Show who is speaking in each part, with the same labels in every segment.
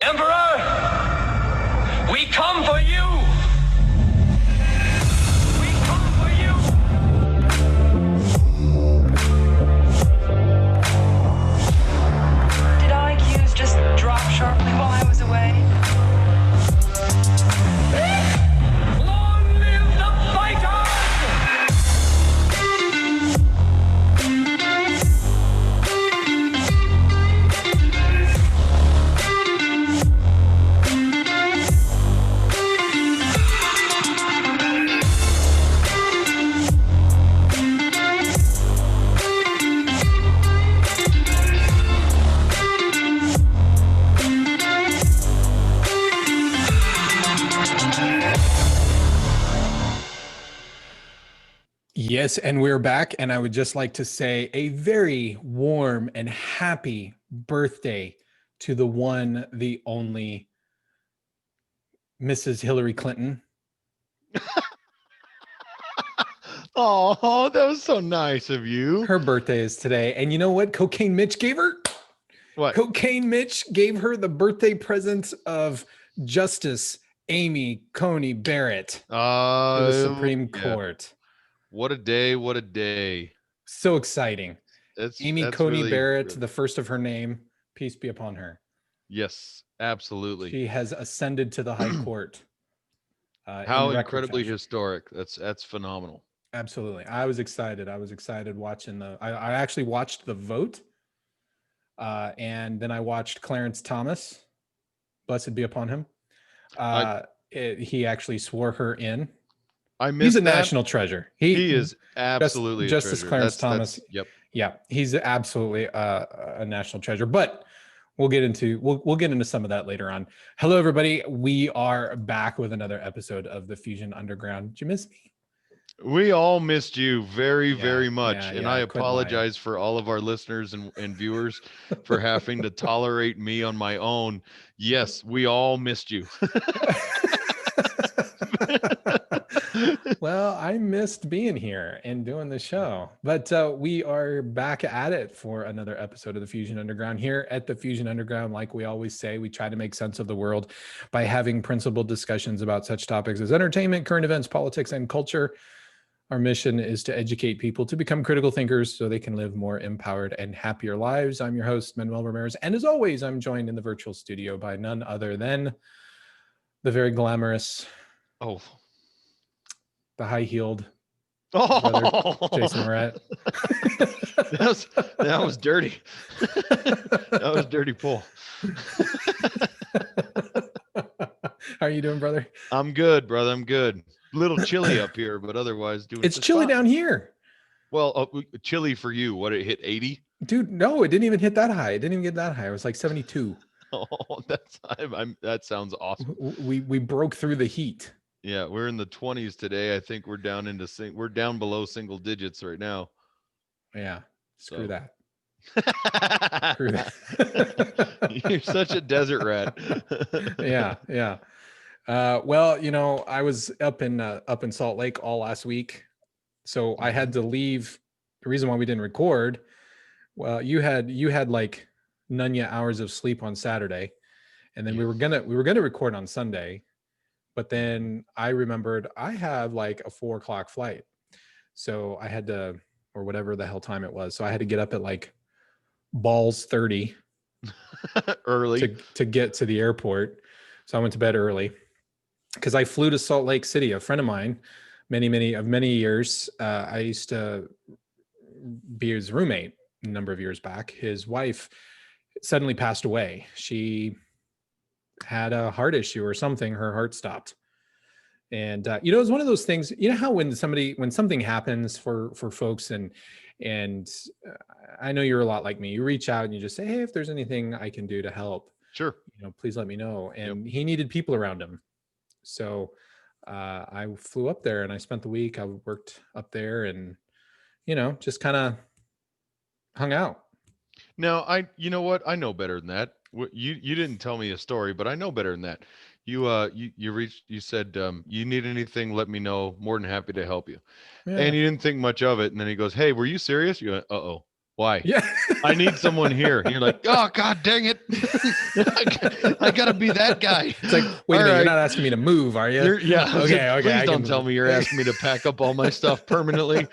Speaker 1: Emperor, we come for you! We come for you!
Speaker 2: Did IQs just drop sharply while I was away?
Speaker 1: Long live the fighters!
Speaker 3: Yes, and we're back, and I would just like to say a very warm and happy birthday to the one, the only Mrs. Hillary Clinton.
Speaker 4: Oh, that was so nice of you.
Speaker 3: Her birthday is today, and you know what Cocaine Mitch gave her?
Speaker 4: What?
Speaker 3: Cocaine Mitch gave her the birthday present of Justice Amy Coney Barrett to the Supreme Court.
Speaker 4: What a day, what a day.
Speaker 3: So exciting. Amy Coney
Speaker 4: really,
Speaker 3: Barrett,
Speaker 4: really...
Speaker 3: the first of her name, peace be upon her.
Speaker 4: Yes, absolutely.
Speaker 3: She has ascended to the high court.
Speaker 4: How incredibly historic. That's phenomenal.
Speaker 3: Absolutely. I was excited. I was excited watching I actually watched the vote. And then I watched Clarence Thomas, blessed be upon him. He actually swore her in. He's a national treasure. He is
Speaker 4: absolutely
Speaker 3: Justice Clarence Thomas.
Speaker 4: Yep.
Speaker 3: Yeah, he's absolutely a national treasure. But we'll get into some of that later on. Hello, everybody. We are back with another episode of the Fusion Underground. Did you miss me?
Speaker 4: We all missed you very much. And I apologize
Speaker 3: lie.
Speaker 4: for all of our listeners and viewers for having to tolerate me on my own. Yes, we all missed you.
Speaker 3: Well, I missed being here and doing the show, but we are back at it for another episode of the Fusion Underground. Here at the Fusion Underground, like we always say, we try to make sense of the world by having principled discussions about such topics as entertainment, current events, politics, and culture. Our mission is to educate people to become critical thinkers so they can live more empowered and happier lives. I'm your host, Manuel Ramirez, and as always, I'm joined in the virtual studio by none other than the very glamorous, the high-heeled brother, Jason Morat.
Speaker 4: that was dirty. That was dirty pull.
Speaker 3: How are you doing, brother?
Speaker 4: I'm good, brother. I'm good. A little chilly up here, but otherwise doing.
Speaker 3: It's chilly down here.
Speaker 4: Well, chilly for you. What, it hit 80?
Speaker 3: Dude, no, it didn't even hit that high. It didn't even get that high. It was like 72.
Speaker 4: Oh, that sounds awesome.
Speaker 3: We broke through the heat.
Speaker 4: Yeah, we're in the 20s today. I think we're down we're down below single digits right now.
Speaker 3: Yeah, screw that.
Speaker 4: Screw that. You're such a desert rat.
Speaker 3: Yeah. Well, you know, I was up in Salt Lake all last week, so I had to leave. The reason why we didn't record, well, you had like none hours of sleep on Saturday, and then we were gonna record on Sunday. But then I remembered I have like a 4:00 flight. So I had to, or whatever the hell time it was. So I had to get up at like balls 30
Speaker 4: early
Speaker 3: to get to the airport. So I went to bed early because I flew to Salt Lake City. A friend of mine, many years, I used to be his roommate a number of years back. His wife suddenly passed away. She had a heart issue or something. Her heart stopped. And, you know, it's one of those things, you know how when something happens for folks and I know you're a lot like me, you reach out and you just say, hey, if there's anything I can do to help,
Speaker 4: sure,
Speaker 3: you know, please let me know. And he needed people around him. So I flew up there and I spent the week. I worked up there and, you know, just kind of hung out.
Speaker 4: Now, you know what? I know better than that. You didn't tell me a story, but I know better than that. You said, you need anything, let me know. More than happy to help you. Yeah. And you didn't think much of it. And then he goes, hey, were you serious? You go, uh-oh. Why?
Speaker 3: Yeah.
Speaker 4: I need someone here. And you're like, oh God dang it. I gotta be that guy.
Speaker 3: It's like, wait a
Speaker 4: All
Speaker 3: minute, you're
Speaker 4: right.
Speaker 3: not asking me to move, are you?
Speaker 4: Yeah. I said,
Speaker 3: Okay,
Speaker 4: please
Speaker 3: I
Speaker 4: don't
Speaker 3: can
Speaker 4: tell
Speaker 3: move.
Speaker 4: me you're asking me to pack up all my stuff permanently.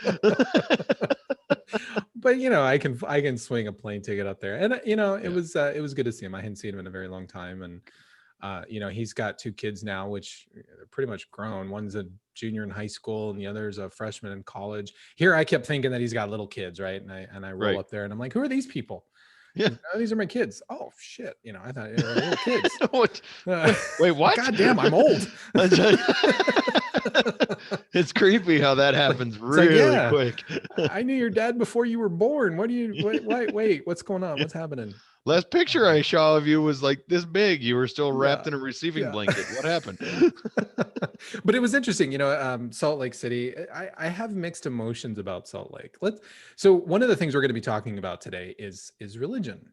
Speaker 3: But I can swing a plane ticket up there, and it was good to see him. I hadn't seen him in a very long time, and he's got 2 kids now, which are pretty much grown. One's a junior in high school, and the other's a freshman in college. Here, I kept thinking that he's got little kids, right? And I roll
Speaker 4: Right.
Speaker 3: up there, and I'm like, who are these people?
Speaker 4: Yeah.
Speaker 3: Oh, these are my kids. Oh shit! I thought they were little kids.
Speaker 4: What? Wait, what?
Speaker 3: God damn, I'm old.
Speaker 4: It's creepy how that happens
Speaker 3: like,
Speaker 4: really
Speaker 3: yeah,
Speaker 4: quick.
Speaker 3: I knew your dad before you were born. Wait, what's going on? What's happening?
Speaker 4: Last picture I saw of you was like this big. You were still wrapped in a receiving
Speaker 3: Yeah.
Speaker 4: blanket. What happened?
Speaker 3: But it was interesting, Salt Lake City. I have mixed emotions about Salt Lake. So one of the things we're going to be talking about today is religion,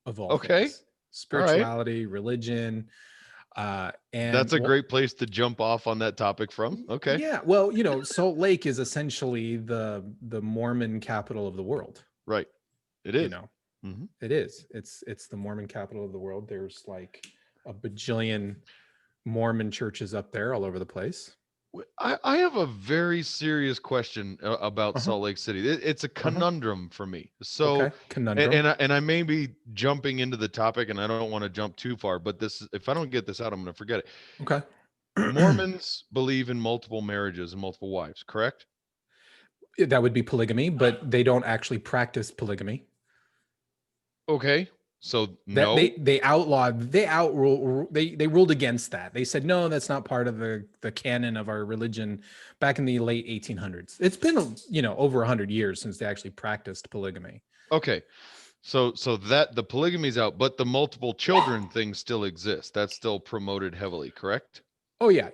Speaker 3: of all
Speaker 4: Okay.
Speaker 3: things, spirituality, religion, and
Speaker 4: that's a great place to jump off on that topic from. Okay.
Speaker 3: Yeah, well, Salt Lake is essentially the Mormon capital of the world.
Speaker 4: Right. It is.
Speaker 3: It is. It's the Mormon capital of the world. There's like a bajillion Mormon churches up there all over the place.
Speaker 4: I have a very serious question about Salt Lake City. It's a conundrum for me. So,
Speaker 3: conundrum.
Speaker 4: And I may be jumping into the topic, and I don't want to jump too far. But if I don't get this out, I'm going to forget it.
Speaker 3: Okay.
Speaker 4: Mormons believe in multiple marriages and multiple wives, correct?
Speaker 3: That would be polygamy, but they don't actually practice polygamy.
Speaker 4: Okay. So no,
Speaker 3: they ruled against that. They said, no, that's not part of the canon of our religion back in the late 1800s. It's been, over 100 years since they actually practiced polygamy.
Speaker 4: Okay. So that the polygamy's out, but the multiple children thing still exists. That's still promoted heavily, correct?
Speaker 3: Oh yeah.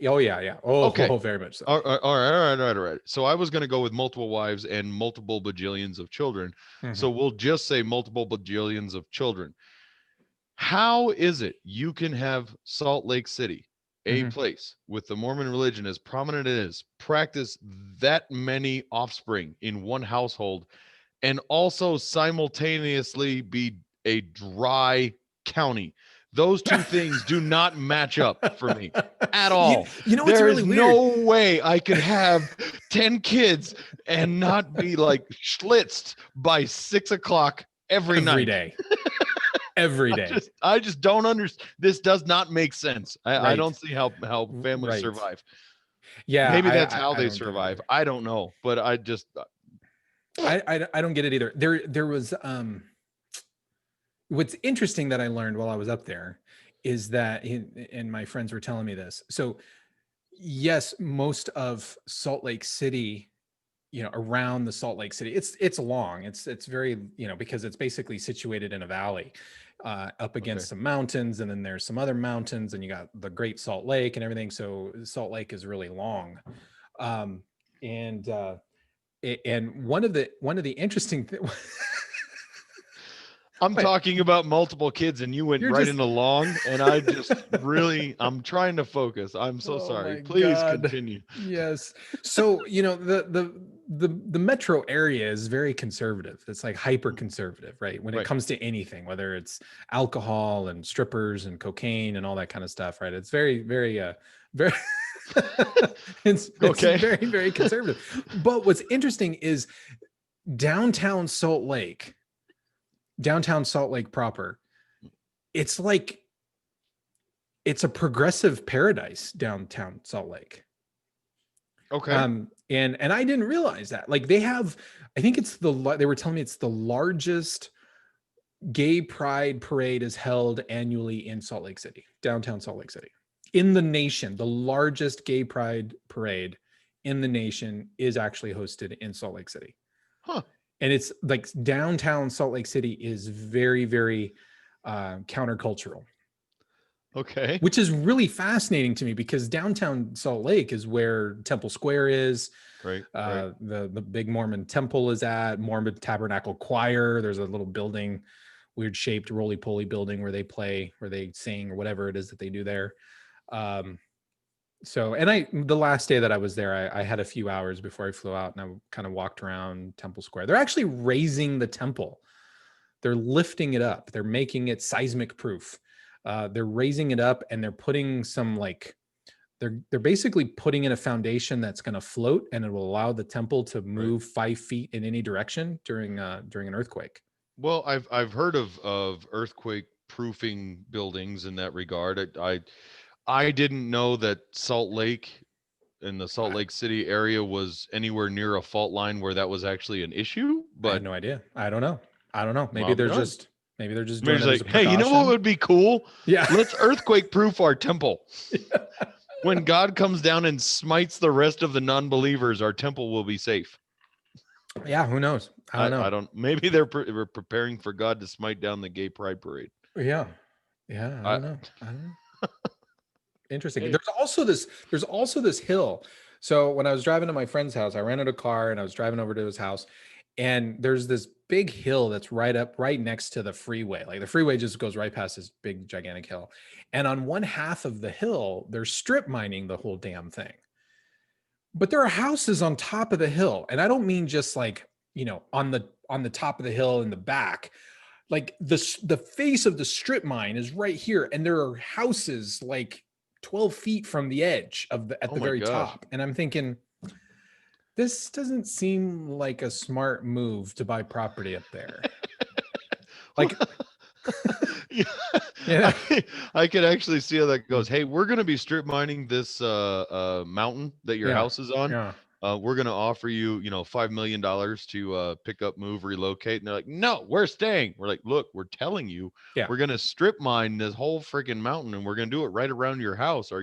Speaker 3: Oh,
Speaker 4: okay.
Speaker 3: Oh, very much so.
Speaker 4: All right. So I was going to go with multiple wives and multiple bajillions of children. So we'll just say multiple bajillions of children. How is it you can have Salt Lake City, a place with the Mormon religion as prominent as it is, practice that many offspring in one household, and also simultaneously be a dry county? Those two things do not match up for me at all.
Speaker 3: What's really weird?
Speaker 4: No way I could have 10 kids and not be like schlitzed by 6 o'clock every night.
Speaker 3: Every day.
Speaker 4: I just don't understand. This does not make sense. I don't see how families survive.
Speaker 3: Yeah.
Speaker 4: Maybe that's how they survive. I don't know, but I just
Speaker 3: I don't get it either. There was what's interesting that I learned while I was up there is that and my friends were telling me this. So yes, most of Salt Lake City, around the Salt Lake City, it's long. It's very, because it's basically situated in a valley up against some mountains, and then there's some other mountains, and you got the Great Salt Lake and everything. So Salt Lake is really long. And one of the interesting things
Speaker 4: I'm talking about multiple kids, and you went right into long, and I just I'm trying to focus. I'm so sorry. Please continue.
Speaker 3: Yes. So, the metro area is very conservative. It's like hyper conservative, right? When it comes to anything, whether it's alcohol and strippers and cocaine and all that kind of stuff, right? It's very, very, very, it's very, very conservative. But what's interesting is downtown Salt Lake proper, it's like, it's a progressive paradise downtown Salt Lake.
Speaker 4: Okay.
Speaker 3: And I didn't realize that. Like they have, I think they were telling me it's the largest gay pride parade is held annually in Salt Lake City, downtown Salt Lake City. In the nation, the largest gay pride parade in the nation is actually hosted in Salt Lake City.
Speaker 4: Huh.
Speaker 3: And it's like downtown Salt Lake City is very, very countercultural.
Speaker 4: Okay.
Speaker 3: Which is really fascinating to me because downtown Salt Lake is where Temple Square is.
Speaker 4: Right.
Speaker 3: The big Mormon temple is at, Mormon Tabernacle Choir. There's a little building, weird shaped roly-poly building where they play, where they sing or whatever it is that they do there. So, and the last day that I was there, I had a few hours before I flew out, and I kind of walked around Temple Square. They're actually raising the temple. They're lifting it up. They're making it seismic proof. They're raising it up, and they're putting some they're basically putting in a foundation that's going to float, and it will allow the temple to move 5 feet in any direction during an earthquake.
Speaker 4: Well, I've heard of earthquake proofing buildings in that regard. I didn't know that Salt Lake in the Salt Lake City area was anywhere near a fault line where that was actually an issue. But
Speaker 3: I had no idea. I don't know. Maybe
Speaker 4: Well
Speaker 3: they're
Speaker 4: done.
Speaker 3: just doing it
Speaker 4: Maybe
Speaker 3: as
Speaker 4: it's
Speaker 3: a
Speaker 4: like, hey, you know what
Speaker 3: precaution.
Speaker 4: would be cool?
Speaker 3: Yeah.
Speaker 4: Let's earthquake proof our temple. When God comes down and smites the rest of the non-believers, our temple will be safe.
Speaker 3: Yeah, who knows? I don't know.
Speaker 4: Maybe they're preparing for God to smite down the gay pride parade.
Speaker 3: Yeah. I don't know. Interesting. Hey. There's also this hill. So when I was driving to my friend's house, I rented a car and I was driving over to his house, and there's this big hill that's right next to the freeway. Like the freeway just goes right past this big gigantic hill. And on one half of the hill, they're strip mining the whole damn thing. But there are houses on top of the hill. And I don't mean just like, on the top of the hill in the back. Like the face of the strip mine is right here. And there are houses like 12 feet from the edge at the very top. And I'm thinking, this doesn't seem like a smart move to buy property up there. Like,
Speaker 4: yeah, I could actually see how that goes. Hey, we're going to be strip mining this mountain that your house is on.
Speaker 3: Yeah.
Speaker 4: We're going to offer you, $5 million to pick up, move, relocate. And they're like, no, we're staying. We're like, look, we're telling you, we're going to strip mine this whole freaking mountain, and we're going to do it right around your house.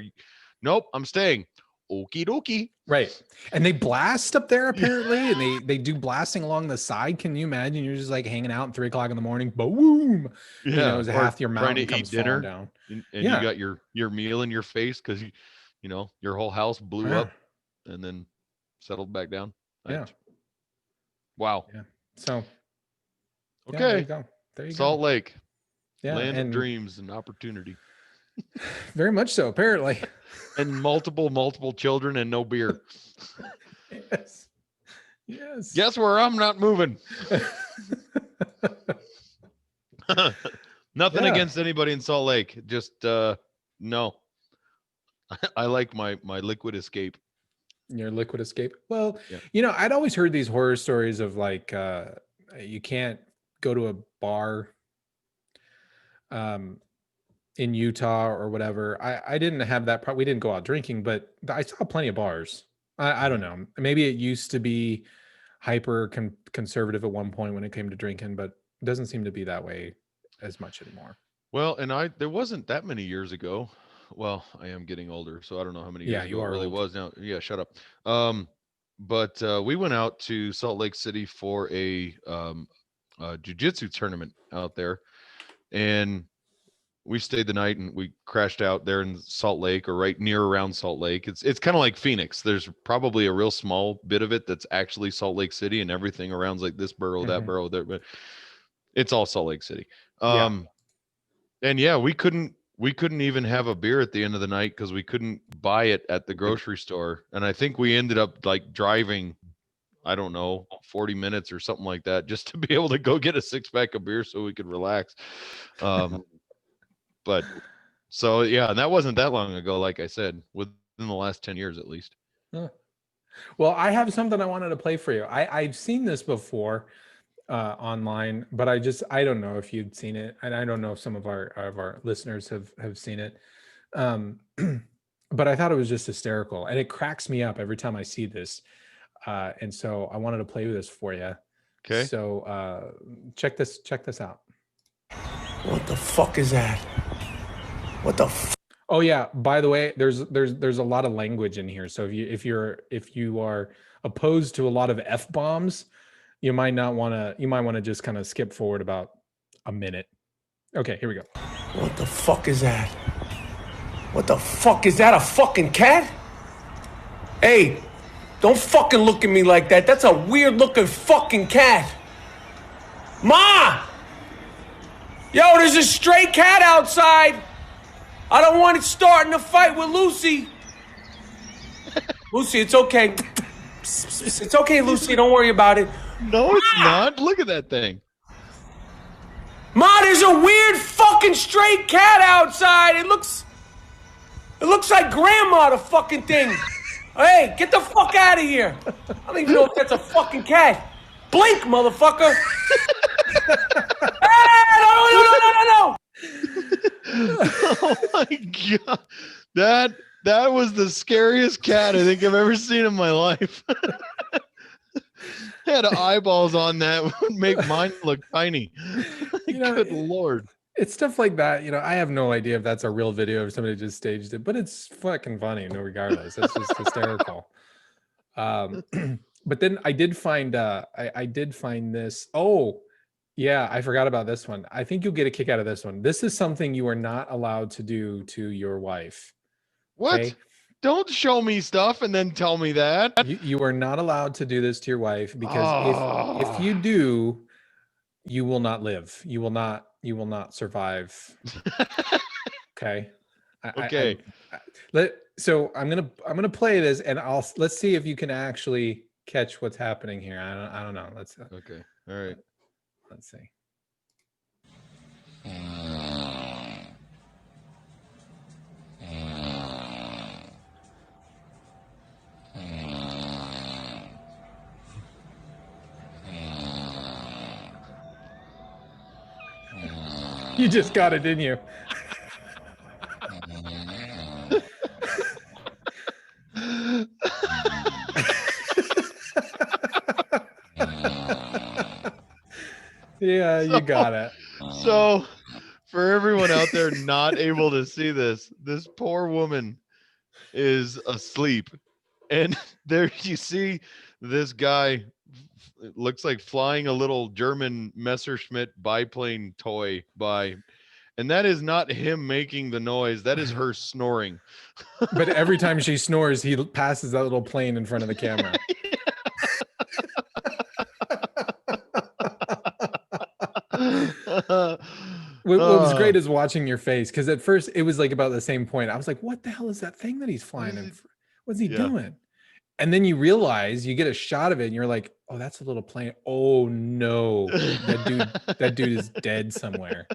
Speaker 4: Nope, I'm staying. Okie dokie.
Speaker 3: Right. And they blast up there apparently, and they do blasting along the side. Can you imagine? You're just like hanging out at 3 o'clock in the morning, boom.
Speaker 4: Yeah.
Speaker 3: As half your mountain comes dinner down.
Speaker 4: And you got your meal in your face because your whole house blew up and then settled back down.
Speaker 3: Yeah.
Speaker 4: Wow.
Speaker 3: Yeah. So
Speaker 4: okay.
Speaker 3: There you go.
Speaker 4: Salt Lake.
Speaker 3: Yeah.
Speaker 4: Land of dreams and opportunity.
Speaker 3: Very much so, apparently.
Speaker 4: And multiple children and no beer.
Speaker 3: Yes.
Speaker 4: Guess where I'm not moving. Nothing against anybody in Salt Lake. Just no. I like my liquid escape.
Speaker 3: Your liquid escape. Well, I'd always heard these horror stories of like you can't go to a bar in Utah or whatever. I didn't have that we didn't go out drinking, but I saw plenty of bars. I don't know. Maybe it used to be hyper conservative at one point when it came to drinking, but it doesn't seem to be that way as much anymore.
Speaker 4: Well, and there wasn't that many years ago. Well, I am getting older, so I don't know how many years ago it really was now. Yeah, shut up. But we went out to Salt Lake City for a jiu-jitsu tournament out there, and we stayed the night and we crashed out there in Salt Lake, or right near around Salt Lake. It's kind of like Phoenix. There's probably a real small bit of it that's actually Salt Lake City, and everything around's like this borough, that borough, there, but it's all Salt Lake City. And we couldn't even have a beer at the end of the night because we couldn't buy it at the grocery store. And I think we ended up like driving, I don't know, 40 minutes or something like that, just to be able to go get a 6-pack of beer so we could relax. But so, and that wasn't that long ago, like I said, within the last 10 years at least.
Speaker 3: Well, I have something I wanted to play for you. I've seen this before online, but I don't know if you'd seen it, and I don't know if some of our listeners have seen it. But I thought it was just hysterical, and it cracks me up every time I see this. And so I wanted to play with this for you.
Speaker 4: Okay.
Speaker 3: So check this out.
Speaker 5: What the fuck is that? What the
Speaker 3: Oh yeah, by the way, there's a lot of language in here. So if you are opposed to a lot of F-bombs, you might want to just kind of skip forward about a minute. Okay, here we go.
Speaker 5: What the fuck is that? What the fuck is that? A fucking cat? Hey, don't fucking look at me like that. That's a weird looking fucking cat. Ma! Yo, there's a stray cat outside. I don't want it starting a fight with Lucy. Lucy, it's okay. It's okay, Lucy. Don't worry about it.
Speaker 4: No, it's not. Look at that thing.
Speaker 5: Ma, there's a weird fucking stray cat outside. It looks like Grandma, the fucking thing. Hey, get the fuck out of here. I don't even know if that's a fucking cat. Blink, motherfucker. Hey, no.
Speaker 4: Oh my god. That was the scariest cat I think I've ever seen in my life. Had eyeballs on that would make mine look tiny. Good Lord.
Speaker 3: It's stuff like that. I have no idea if that's a real video or somebody just staged it, but it's fucking funny. No, regardless, it's just hysterical. But then I did find I did find this. Oh, yeah, I forgot about this one. I think you'll get a kick out of this one. This is something you are not allowed to do to your wife.
Speaker 4: What?
Speaker 3: Okay?
Speaker 4: Don't show me stuff and then tell me that.
Speaker 3: You are not allowed to do this to your wife because if you do, you will not live. You will not survive. Okay.
Speaker 4: Okay.
Speaker 3: So I'm gonna play this and let's see if you can actually catch what's happening here. I don't know.
Speaker 4: Okay. All right.
Speaker 3: Let's see. You just got it, didn't you? Yeah, you got it.
Speaker 4: So, for everyone out there not able to see this poor woman is asleep. And there you see this guy, it looks like flying a little German Messerschmitt biplane toy by. And that is not him making the noise. That is her snoring.
Speaker 3: But every time she snores, he passes that little plane in front of the camera. What was great is watching your face, because at first it was like about the same point. I was like, what the hell is that thing that he's flying in? What's he doing? And then you realize, you get a shot of it and you're like, oh, that's a little plane. Oh no, that dude is dead somewhere.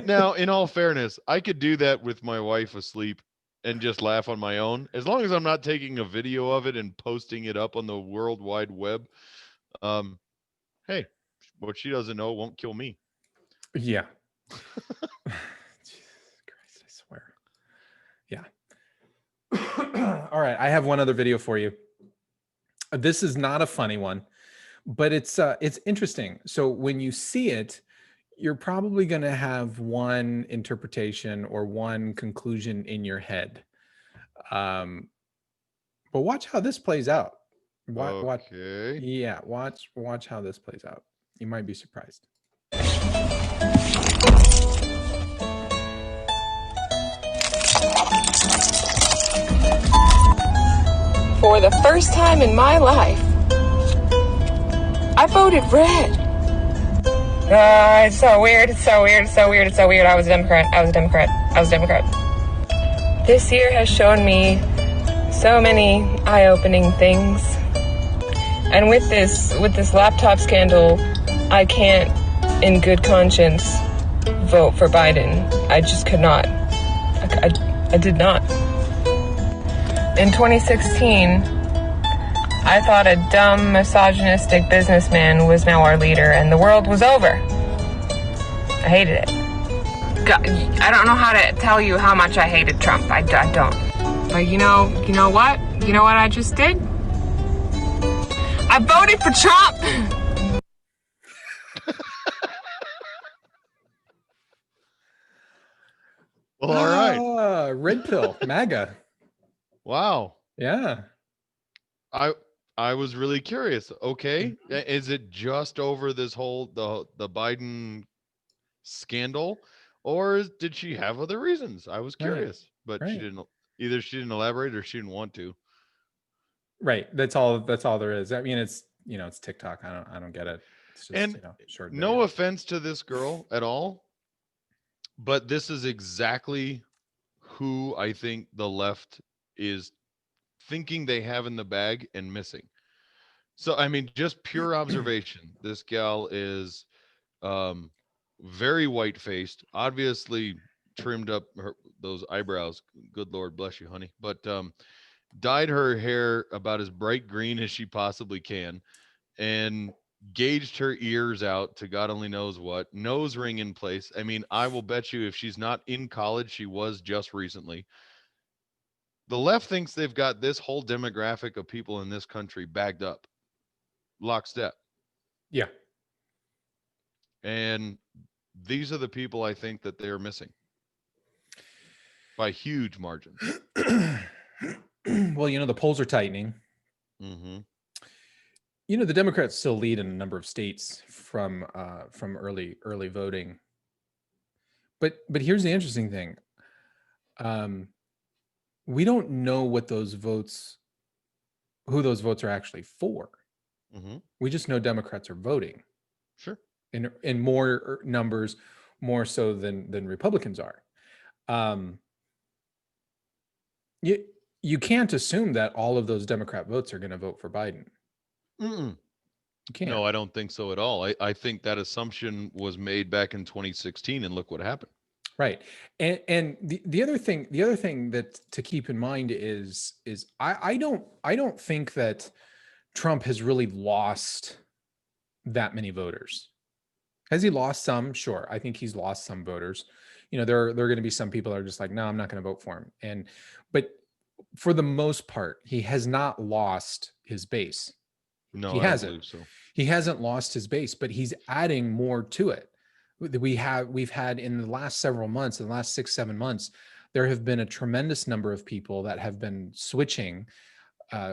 Speaker 4: Now, in all fairness, I could do that with my wife asleep and just laugh on my own, as long as I'm not taking a video of it and posting it up on the World Wide Web. Hey, what she doesn't know won't kill me.
Speaker 3: Yeah. Jesus Christ, I swear. Yeah. All right, I have one other video for you. This is not a funny one, but it's interesting. So when you see it, you're probably going to have one interpretation or one conclusion in your head. But watch how this plays out.
Speaker 4: Okay.
Speaker 3: Yeah, watch how this plays out. You might be surprised.
Speaker 6: For the first time in my life, I voted red. It's so weird. It's so weird. It's so weird. It's so weird. I was a Democrat. This year has shown me so many eye-opening things. And with this laptop scandal, I can't, in good conscience, vote for Biden. I just could not. I did not. In 2016, I thought a dumb, misogynistic businessman was now our leader, and the world was over. I hated it. God, I don't know how to tell you how much I hated Trump. I don't. But you know what? You know what I just did? I voted for Trump!
Speaker 4: Well, all right.
Speaker 3: Red pill, MAGA.
Speaker 4: Wow.
Speaker 3: Yeah.
Speaker 4: I was really curious. Okay. Is it just over this whole the Biden scandal, or did she have other reasons? I was curious, but she didn't elaborate or she didn't want to.
Speaker 3: Right. That's all there is. I mean, it's TikTok. I don't get it. It's just,
Speaker 4: and
Speaker 3: short
Speaker 4: no
Speaker 3: video.
Speaker 4: offense to this girl at all, but this is exactly who I think the left is thinking they have in the bag and missing. So, I mean, just pure observation. This gal is very white faced, obviously trimmed up those eyebrows. Good Lord bless you, honey. But dyed her hair about as bright green as she possibly can, and gauged her ears out to God only knows what, nose ring in place. I mean, I will bet you if she's not in college, she was just recently. The left thinks they've got this whole demographic of people in this country bagged up, lockstep.
Speaker 3: Yeah.
Speaker 4: And these are the people I think that they're missing by huge margins.
Speaker 3: Well, the polls are tightening.
Speaker 4: Mm-hmm.
Speaker 3: The Democrats still lead in a number of states from early voting. But here's the interesting thing. We don't know what who those votes are actually for.
Speaker 4: Mm-hmm.
Speaker 3: We just know Democrats are voting.
Speaker 4: Sure.
Speaker 3: In more numbers, more so than Republicans are. You can't assume that all of those Democrat votes are going to vote for Biden.
Speaker 4: Mm-mm.
Speaker 3: You can't.
Speaker 4: No, I don't think so at all. I think that assumption was made back in 2016, and look what happened.
Speaker 3: Right. And the other thing that to keep in mind is I don't think that Trump has really lost that many voters. Has he lost some? Sure. I think he's lost some voters. There are going to be some people that are just like, no, I'm not going to vote for him. But for the most part, he has not lost his base.
Speaker 4: No,
Speaker 3: he
Speaker 4: I don't
Speaker 3: hasn't.
Speaker 4: believe so.
Speaker 3: He hasn't lost his base, but he's adding more to it. We've had in the last several months, in the last 6-7 months, there have been a tremendous number of people that have been switching,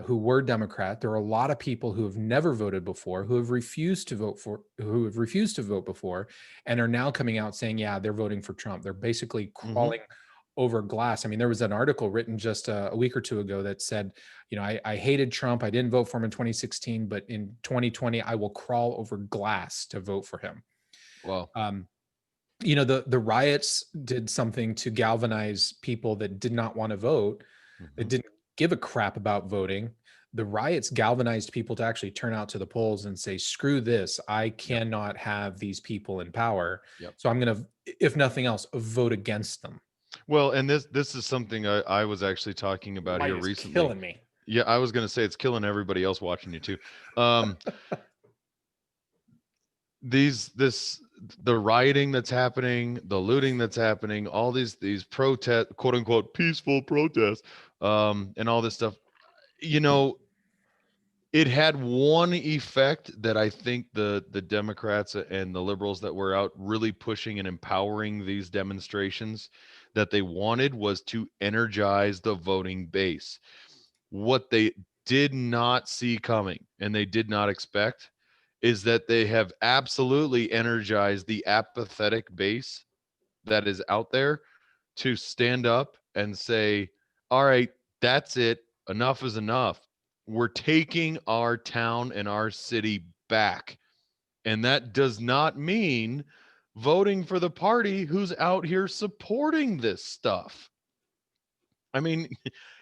Speaker 3: who were Democrat. There are a lot of people who have never voted before, who have refused to vote before, and are now coming out saying, yeah, they're voting for Trump. They're basically crawling over glass. I mean, there was an article written just a week or two ago that said, I hated Trump. I didn't vote for him in 2016, but in 2020, I will crawl over glass to vote for him.
Speaker 4: Wow.
Speaker 3: The riots did something to galvanize people that did not want to vote, that didn't give a crap about voting. The riots galvanized people to actually turn out to the polls and say, screw this. I cannot have these people in power.
Speaker 4: Yep.
Speaker 3: So I'm going to, if nothing else, vote against them.
Speaker 4: Well, and this is something I was actually talking about here recently.
Speaker 3: Killing me.
Speaker 4: Yeah, I was going to say it's killing everybody else watching you too. The rioting that's happening, the looting that's happening, all these protest, quote unquote, peaceful protests, and all this stuff, it had one effect that I think the Democrats and the liberals that were out really pushing and empowering these demonstrations that they wanted was to energize the voting base. What they did not see coming and they did not expect is that they have absolutely energized the apathetic base that is out there to stand up and say, all right, that's it. Enough is enough. We're taking our town and our city back. And that does not mean voting for the party who's out here supporting this stuff. I mean,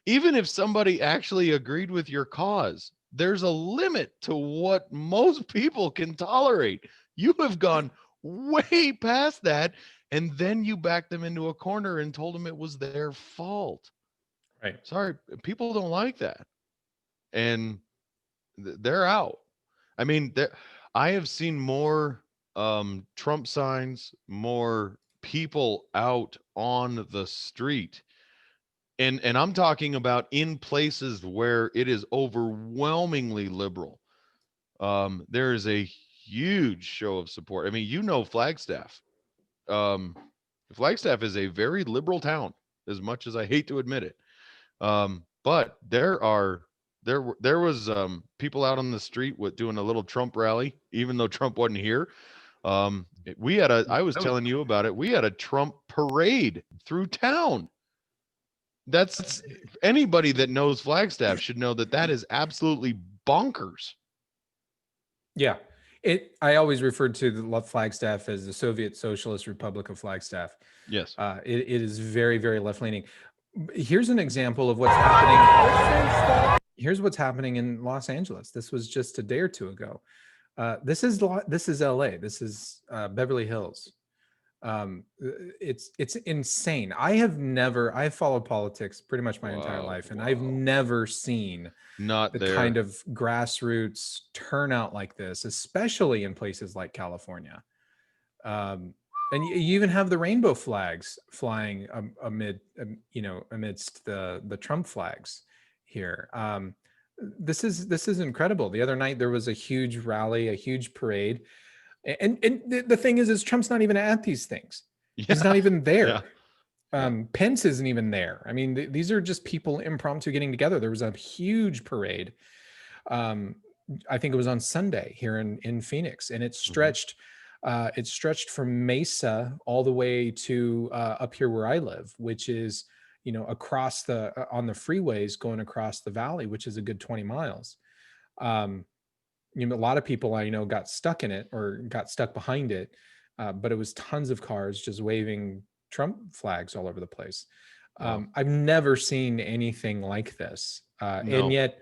Speaker 4: even if somebody actually agreed with your cause, there's a limit to what most people can tolerate. You have gone way past that, and then you backed them into a corner and told them it was their fault.
Speaker 3: Right.
Speaker 4: Sorry, people don't like that. And they're out. I mean, I have seen more Trump signs, more people out on the street. And I'm talking about in places where it is overwhelmingly liberal. There is a huge show of support. I mean, Flagstaff. Flagstaff is a very liberal town, as much as I hate to admit it. But there was people out on the street doing a little Trump rally, even though Trump wasn't here. I was telling you about it. We had a Trump parade through town. That's anybody that knows Flagstaff should know that is absolutely bonkers.
Speaker 3: Yeah. I always referred to the Flagstaff as the Soviet Socialist Republic of Flagstaff.
Speaker 4: Yes.
Speaker 3: It is very, very left leaning. Here's an example of what's happening. Here's what's happening in Los Angeles. This was just a day or two ago. This is LA. This is Beverly Hills. It's insane. I've followed politics pretty much my entire life, and I've never seen
Speaker 4: Not
Speaker 3: the
Speaker 4: there.
Speaker 3: kind of grassroots turnout like this, especially in places like California. And you even have the rainbow flags flying amidst the Trump flags here. This is incredible. The other night there was a huge rally, a huge parade, and the thing is Trump's not even at these things. He's not even there. Pence isn't even there. I mean, these are just people impromptu getting together. There was a huge parade. I think it was on Sunday here in Phoenix, and it stretched. It stretched from Mesa all the way to up here where I live, which is, across on the freeways going across the valley, which is a good 20 miles. A lot of people I know got stuck in it or got stuck behind it, but it was tons of cars just waving Trump flags all over the place. I've never seen anything like this. And yet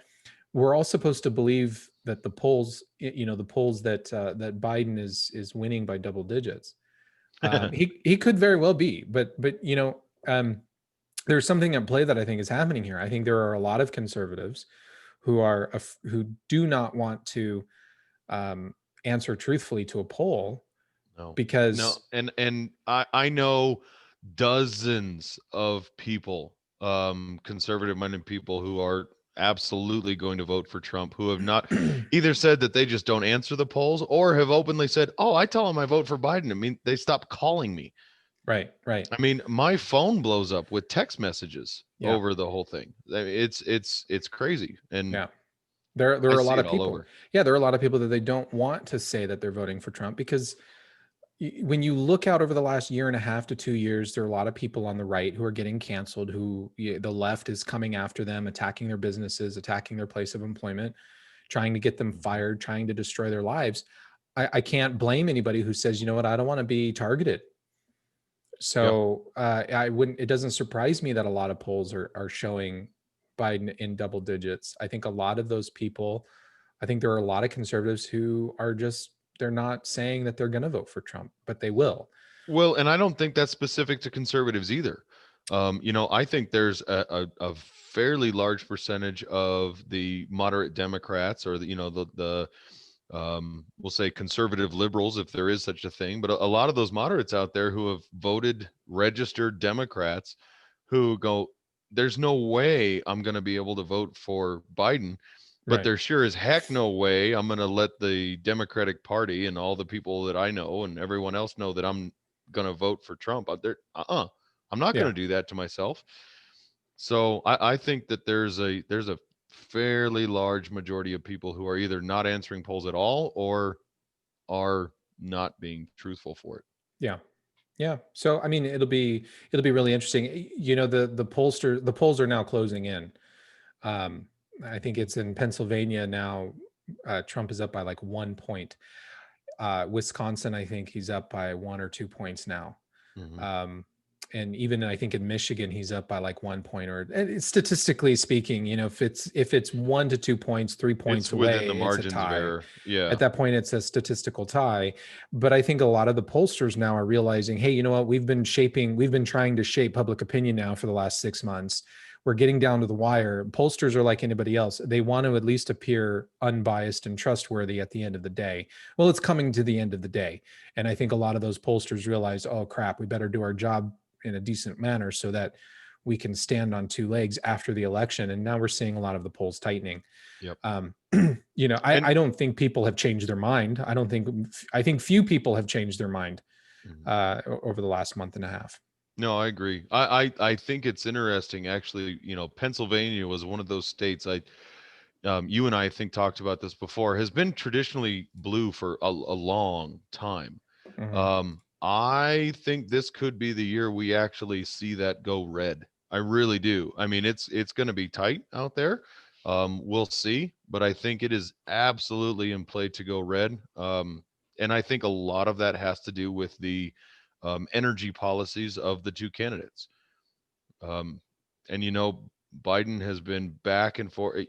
Speaker 3: we're all supposed to believe that the polls, that Biden is winning by double digits. He could very well be, but there's something at play that I think is happening here. I think there are a lot of conservatives who do not want to answer truthfully to a poll. Because
Speaker 4: and I know dozens of people, conservative-minded people who are absolutely going to vote for Trump, who have not either said that they just don't answer the polls or have openly said, "Oh, I tell them I vote for Biden." I mean, they stop calling me.
Speaker 3: Right.
Speaker 4: I mean, my phone blows up with text messages over the whole thing. It's crazy. And
Speaker 3: there are a lot of people.
Speaker 4: Over.
Speaker 3: There are a lot of people that they don't want to say that they're voting for Trump, because when you look out over the last year and a half to 2 years, there are a lot of people on the right who are getting canceled, who the left is coming after them, attacking their businesses, attacking their place of employment, trying to get them fired, trying to destroy their lives. I can't blame anybody who says, you know what, I don't want to be targeted. So it doesn't surprise me that a lot of polls are showing Biden in double digits. I think a lot of those people, I think there are a lot of conservatives who are just, they're not saying that they're going to vote for Trump, but they will.
Speaker 4: Well, and I don't think that's specific to conservatives either. I think there's a fairly large percentage of the moderate Democrats, or the we'll say conservative liberals, if there is such a thing, but a lot of those moderates out there who have voted registered Democrats, who go, there's no way I'm going to be able to vote for Biden. But there sure is heck no way I'm going to let the Democratic Party and all the people that I know and everyone else know that I'm going to vote for Trump. I'm not going to do that to myself. So I think that there's a fairly large majority of people who are either not answering polls at all or are not being truthful for it.
Speaker 3: Yeah. So, I mean, it'll be really interesting. The polls are now closing in. I think it's in Pennsylvania now. Trump is up by like 1 point. Wisconsin, I think he's up by 1 or 2 points now. And even I think in Michigan, he's up by like 1 point, or statistically speaking, if it's 1 to 2 points, 3 points away,
Speaker 4: within the margins
Speaker 3: it's a tie.
Speaker 4: Of error. Yeah.
Speaker 3: At that point, it's a statistical tie. But I think a lot of the pollsters now are realizing, hey, you know what? We've been trying to shape public opinion now for the last 6 months. We're getting down to the wire. Pollsters are like anybody else. They want to at least appear unbiased and trustworthy at the end of the day. Well, it's coming to the end of the day. And I think a lot of those pollsters realize, oh crap, we better do our job in a decent manner so that we can stand on 2 legs after the election. And now we're seeing a lot of the polls tightening.
Speaker 4: Yep.
Speaker 3: I don't think people have changed their mind. I think few people have changed their mind over the last month and a half.
Speaker 4: No, I agree. I think it's interesting, actually. Pennsylvania was one of those states. You and I think talked about this before, has been traditionally blue for a long time. I think this could be the year we actually see that go red. I really do. I mean, it's going to be tight out there. We'll see, but I think it is absolutely in play to go red. And I think a lot of that has to do with the energy policies of the 2 candidates. And Biden has been back and forth.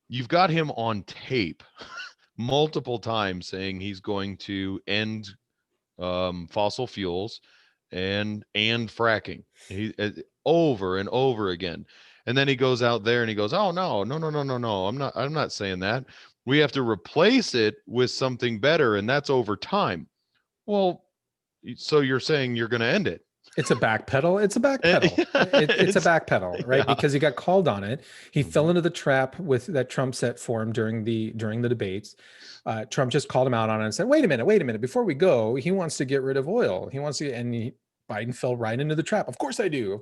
Speaker 4: You've got him on tape multiple times saying he's going to end fossil fuels and fracking. He over and over again. And then he goes out there and he goes, "Oh no, no, no, no, no, no. I'm not saying that. We have to replace it with something better, and that's over time." Well, so you're saying you're going to end it?
Speaker 3: It's a backpedal. It's a backpedal. It's a backpedal, right?
Speaker 4: Yeah.
Speaker 3: Because he got called on it. He fell into the trap that Trump set for him during the debates. Trump just called him out on it and said, wait a minute. Before we go, he wants to get rid of oil. Biden fell right into the trap. Of course I do.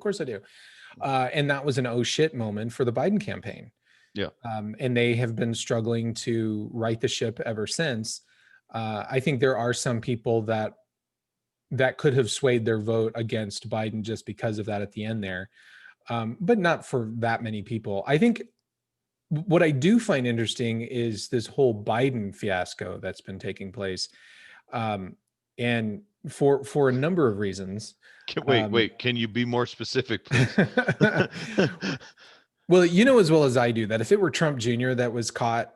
Speaker 3: And that was an oh shit moment for the Biden campaign.
Speaker 4: Yeah.
Speaker 3: And they have been struggling to right the ship ever since. I think there are some people that could have swayed their vote against Biden just because of that at the end there. But not for that many people. I think what I do find interesting is this whole Biden fiasco that's been taking place. And for a number of reasons.
Speaker 4: Wait, can you be more specific, please?
Speaker 3: Well, as well as I do that if it were Trump Jr. that was caught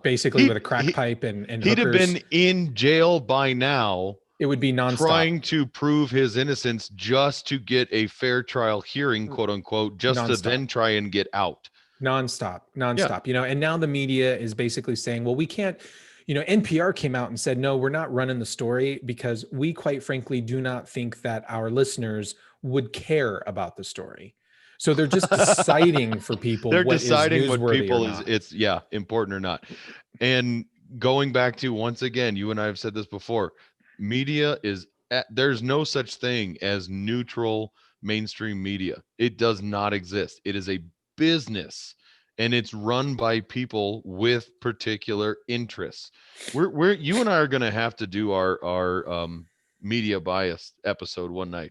Speaker 3: basically with a crack pipe and
Speaker 4: he'd have
Speaker 3: hookers,
Speaker 4: been in jail by now.
Speaker 3: It would be nonstop.
Speaker 4: Trying to prove his innocence just to get a fair trial hearing, quote unquote, just nonstop. To then try and get out.
Speaker 3: Nonstop. Yeah. And now the media is basically saying, well, we can't, NPR came out and said, no, we're not running the story because we quite frankly do not think that our listeners would care about the story. So they're just deciding for people.
Speaker 4: They're deciding what people it's important or not. And going back to, once again, you and I have said this before, media there's no such thing as neutral mainstream media. It does not exist. It is a business, and it's run by people with particular interests. You and I are going to have to do our media bias episode one night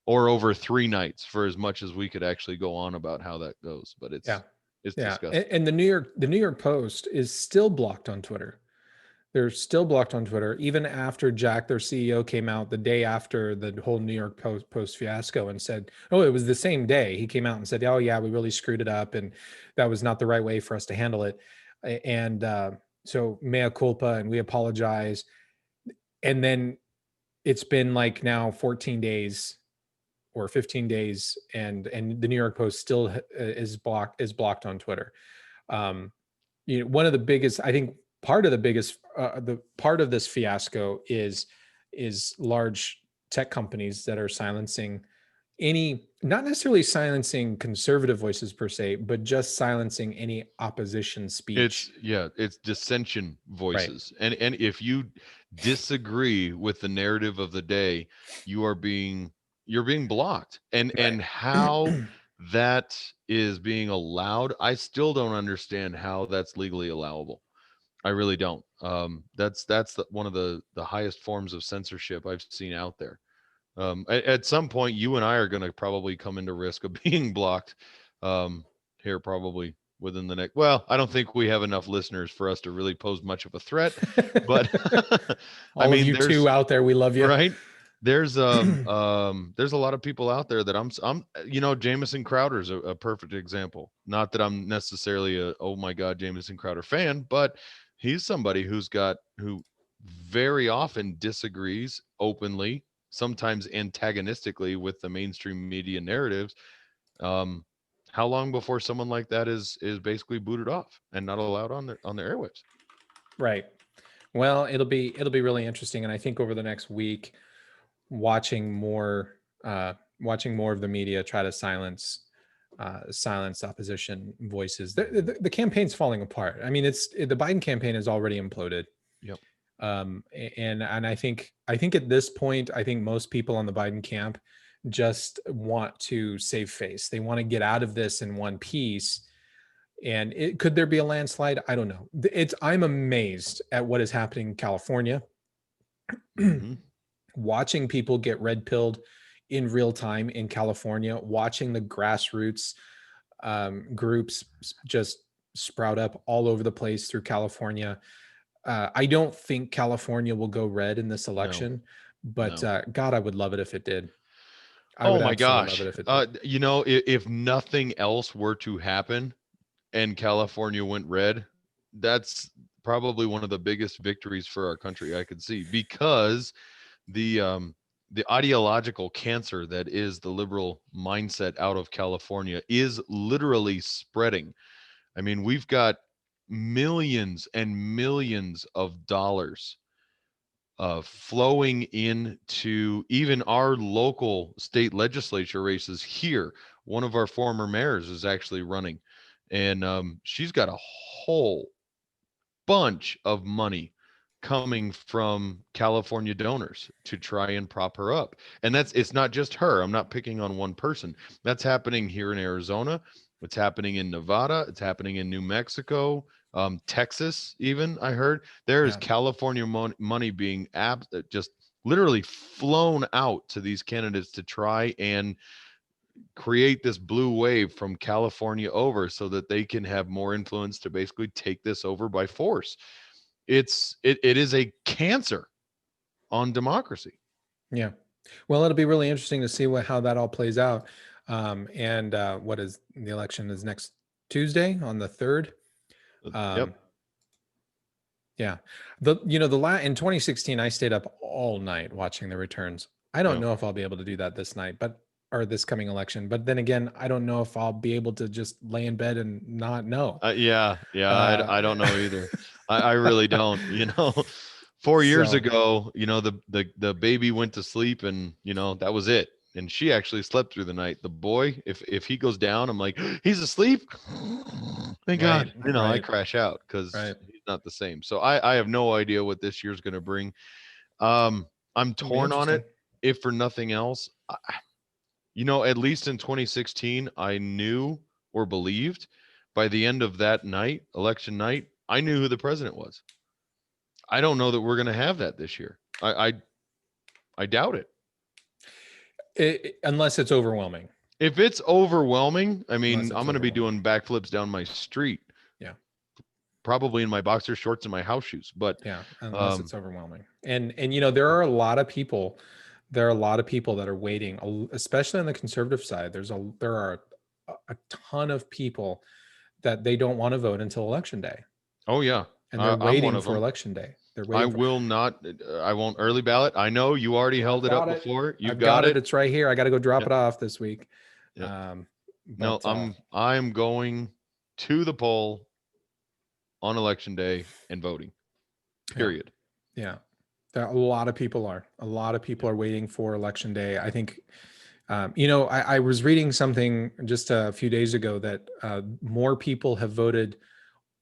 Speaker 4: or over 3 nights for as much as we could actually go on about how that goes. But it's disgusting.
Speaker 3: And the New York Post is still blocked on Twitter. They're still blocked on Twitter, even after Jack, their CEO, came out the day after the whole New York Post fiasco and said, oh, it was the same day. He came out and said, oh, yeah, we really screwed it up. And that was not the right way for us to handle it. And so mea culpa, and we apologize. And then it's been like now 14 days or 15 days, and the New York Post still is blocked on Twitter. One of the biggest, I think, part of this fiasco is large tech companies that are silencing not necessarily silencing conservative voices per se, but just silencing any opposition speech.
Speaker 4: It's dissension voices. Right. And if you disagree with the narrative of the day, you're being blocked. And how that is being allowed, I still don't understand how that's legally allowable. I really don't. That's one of the highest forms of censorship I've seen out there. At some point, you and I are going to probably come into risk of being blocked here probably within the next. Well, I don't think we have enough listeners for us to really pose much of a threat. But
Speaker 3: I mean, you two out there, we love you.
Speaker 4: Right? There's a lot of people out there that I'm Jamison Crowder's a perfect example. Not that I'm necessarily a oh my God Jamison Crowder fan, but he's somebody who very often disagrees openly, sometimes antagonistically with the mainstream media narratives. How long before someone like that is basically booted off and not allowed on the airwaves?
Speaker 3: Right. Well, it'll be really interesting, and I think over the next week, watching more of the media try to silence opposition voices. The campaign's falling apart. I mean, the Biden campaign is already imploded.
Speaker 4: Yep.
Speaker 3: And I think at this point, I think most people on the Biden camp just want to save face. They want to get out of this in one piece. And could there be a landslide? I don't know. I'm amazed at what is happening in California. Mm-hmm. Watching people get red pilled in real time in California, watching the grassroots groups just sprout up all over the place through California. I don't think California will go red in this election, but God, I would love it if it did. I would
Speaker 4: Oh my
Speaker 3: absolutely
Speaker 4: gosh.
Speaker 3: love it if it did.
Speaker 4: You know, if nothing else were to happen and California went red, that's probably one of the biggest victories for our country I could see, because the ideological cancer that is the liberal mindset out of California is literally spreading. I mean, we've got millions and millions of dollars flowing into even our local state legislature races here. One of our former mayors is actually running, and she's got a whole bunch of money coming from California donors to try and prop her up. And it's not just her. I'm not picking on one person. That's happening here in Arizona. It's happening in Nevada. It's happening in New Mexico, Texas. Even I heard there is
Speaker 3: Yeah.
Speaker 4: California money being just literally flown out to these candidates to try and create this blue wave from California over so that they can have more influence to basically take this over by force. It is a cancer on democracy.
Speaker 3: Yeah. Well, it'll be really interesting to see how that all plays out. And what is the election is next Tuesday on the 3rd.
Speaker 4: Yep.
Speaker 3: Yeah. In 2016, I stayed up all night watching the returns. I don't
Speaker 4: Yeah.
Speaker 3: know if I'll be able to do that this night, or this coming election. But then again, I don't know if I'll be able to just lay in bed and not know.
Speaker 4: Yeah. I don't know either. I really don't. 4 years
Speaker 3: So
Speaker 4: ago, the baby went to sleep, and that was it. And she actually slept through the night. The boy, if he goes down, I'm like, he's asleep. Thank God. I
Speaker 3: right,
Speaker 4: crash out because
Speaker 3: right.
Speaker 4: he's not the same. So I have no idea what this year's going to bring. I'm
Speaker 3: It'll be
Speaker 4: torn on
Speaker 3: interesting.
Speaker 4: it. If for nothing else, at least in 2016, I knew or believed by the end of that night, election night, I knew who the president was. I don't know that we're going to have that this year. I doubt it.
Speaker 3: Unless it's overwhelming.
Speaker 4: If it's overwhelming, I mean,
Speaker 3: Unless it's
Speaker 4: I'm going to be
Speaker 3: overwhelming.
Speaker 4: doing backflips down my street.
Speaker 3: Yeah.
Speaker 4: Probably in my boxer shorts and my house shoes. But
Speaker 3: Yeah, unless it's overwhelming. And there are a lot of people. There are a lot of people that are waiting, especially on the conservative side. There are a ton of people that they don't want to vote until election day,
Speaker 4: oh yeah,
Speaker 3: and they're
Speaker 4: I'm one
Speaker 3: waiting
Speaker 4: of
Speaker 3: for
Speaker 4: them.
Speaker 3: election day. They're
Speaker 4: I
Speaker 3: waiting.
Speaker 4: will not. I won't early ballot. I know you already held it up before. You've
Speaker 3: I've
Speaker 4: got it.
Speaker 3: It's right here. I got to go drop
Speaker 4: Yep.
Speaker 3: it off this week.
Speaker 4: Yep.
Speaker 3: But,
Speaker 4: No, I'm going to the poll on election day and voting. Period.
Speaker 3: Yeah. There are a lot of people are. A lot of people are waiting for election day. I think, I was reading something just a few days ago that more people have voted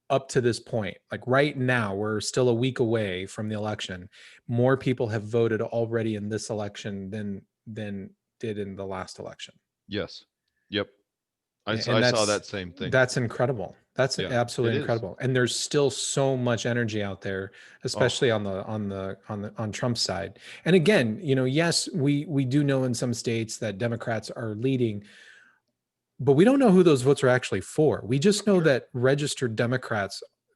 Speaker 3: up to this point. Like right now, we're still a week away from the election. More people have voted already in this election than did in the last election.
Speaker 4: Yes. Yep. I
Speaker 3: And
Speaker 4: saw that same thing.
Speaker 3: That's incredible. That's
Speaker 4: Yeah,
Speaker 3: absolutely
Speaker 4: it is.
Speaker 3: incredible. And there's still so much energy out there, especially on Trump's side. And again, yes, we do know in some states that Democrats are leading, but we don't know who those votes are actually for. We just know that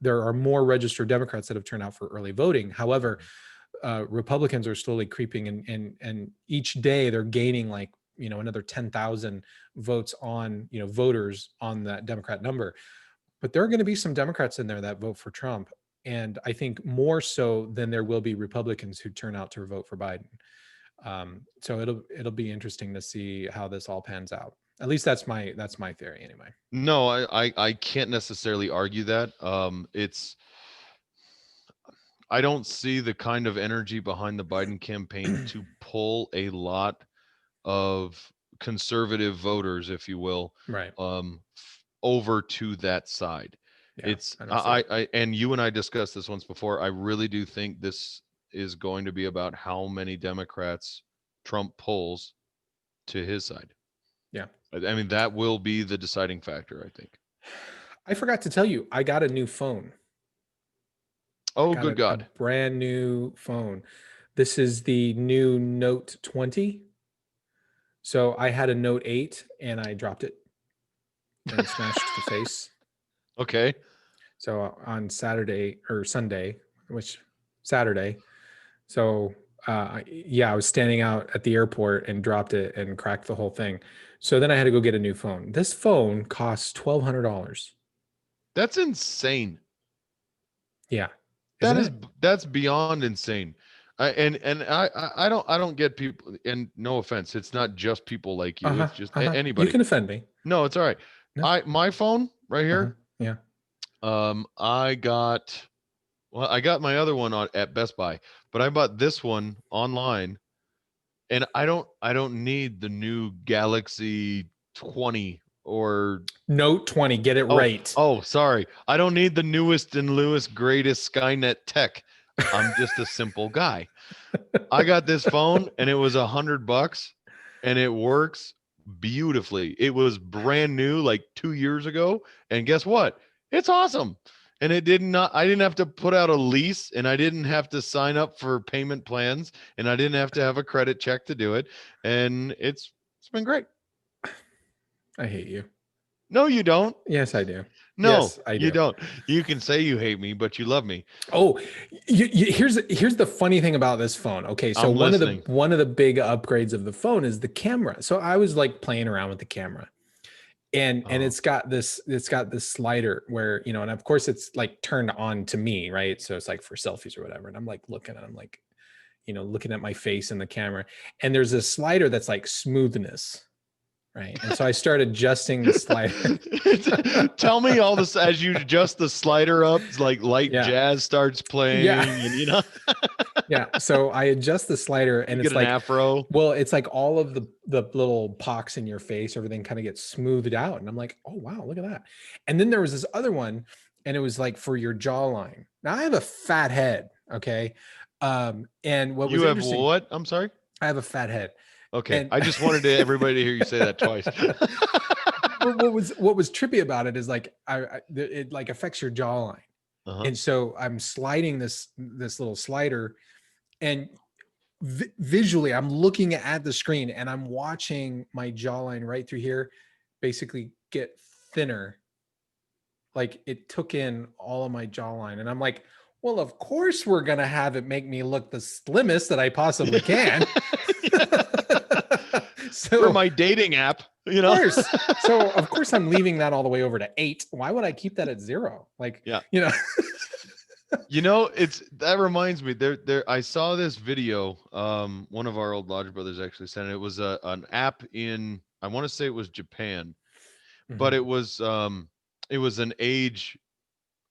Speaker 3: there are more registered Democrats that have turned out for early voting. However, Republicans are slowly creeping, and each day they're gaining like another 10,000 votes on voters on that Democrat number. But there are going to be some Democrats in there that vote for Trump, and I think more so than there will be Republicans who turn out to vote for Biden. So it'll be interesting to see how this all pans out. At least that's my theory anyway.
Speaker 4: No, I can't necessarily argue that. I don't see the kind of energy behind the Biden campaign to pull a lot of conservative voters, if you will,
Speaker 3: Right.
Speaker 4: over to that side.
Speaker 3: Yeah,
Speaker 4: I and you and I discussed this once before. I really do think this is going to be about how many Democrats Trump pulls to his side.
Speaker 3: Yeah.
Speaker 4: I mean, that will be the deciding factor, I think.
Speaker 3: I forgot to tell you, I got a new phone.
Speaker 4: Oh, good God.
Speaker 3: A brand new phone. This is the new Note 20. So I had a Note 8 and I dropped it and smashed the face.
Speaker 4: Okay.
Speaker 3: So on Saturday or Sunday, Saturday. So yeah, I was standing out at the airport and dropped it and cracked the whole thing. So then I had to go get a new phone. This phone costs $1,200.
Speaker 4: That's insane.
Speaker 3: Yeah.
Speaker 4: That
Speaker 3: Isn't
Speaker 4: is
Speaker 3: it?
Speaker 4: that's beyond insane. I don't get people, and no offense, it's not just people like you.
Speaker 3: Uh-huh.
Speaker 4: It's just
Speaker 3: Uh-huh. You
Speaker 4: anybody.
Speaker 3: can offend me.
Speaker 4: No, it's all right.
Speaker 3: No.
Speaker 4: My phone right
Speaker 3: Uh-huh.
Speaker 4: here.
Speaker 3: Yeah.
Speaker 4: I got my other one at Best Buy, but I bought this one online, and I don't need the new Galaxy 20 or
Speaker 3: Note 20, get it right.
Speaker 4: sorry. I don't need the newest and greatest Skynet tech. I'm just a simple guy. I got this phone and it was $100 and it works beautifully. It was brand new like 2 years ago. And guess what? It's awesome. And I didn't have to put out a lease, and I didn't have to sign up for payment plans, and I didn't have to have a credit check to do it. And it's been great.
Speaker 3: I hate you.
Speaker 4: No, you don't.
Speaker 3: Yes, I do.
Speaker 4: No,
Speaker 3: yes, I do.
Speaker 4: You don't. You can say you hate me, but you love me.
Speaker 3: Oh, here's the funny thing about this phone. Okay, so
Speaker 4: I'm
Speaker 3: one
Speaker 4: listening.
Speaker 3: of the big upgrades of the phone is the camera. So I was like playing around with the camera, and it's got this slider where, you know, and of course it's like turned on to me, right? So it's like for selfies or whatever, and I'm like looking at, you know, looking at my face in the camera, and there's a slider that's like smoothness. Right. And so I started adjusting the slider.
Speaker 4: Tell me all this as you adjust the slider up, like light jazz starts playing.
Speaker 3: Yeah.
Speaker 4: And, you know.
Speaker 3: Yeah. So I adjust the slider, and it's like
Speaker 4: afro.
Speaker 3: Well, it's like all of the little pox in your face, everything kind of gets smoothed out. And I'm like, oh wow, look at that. And then there was this other one, and it was like for your jawline. Now I have a fat head. Okay. And what
Speaker 4: you have what? I'm sorry.
Speaker 3: I have a fat head.
Speaker 4: Okay, I just wanted everybody to hear you say that twice.
Speaker 3: what was trippy about it is like it like affects your jawline, and so I'm sliding this little slider, and visually I'm looking at the screen and I'm watching my jawline right through here basically get thinner. Like it took in all of my jawline, and I'm like, well, of course we're gonna have it make me look the slimmest that I possibly can. So
Speaker 4: for my dating app, you know.
Speaker 3: Of course. So of course I'm leaving that all the way over to 8. Why would I keep that at 0? Like,
Speaker 4: yeah,
Speaker 3: you know.
Speaker 4: You know, that reminds me. There. I saw this video. One of our old Lodge brothers actually sent it. It was an app in, I want to say it was Japan, but it was an age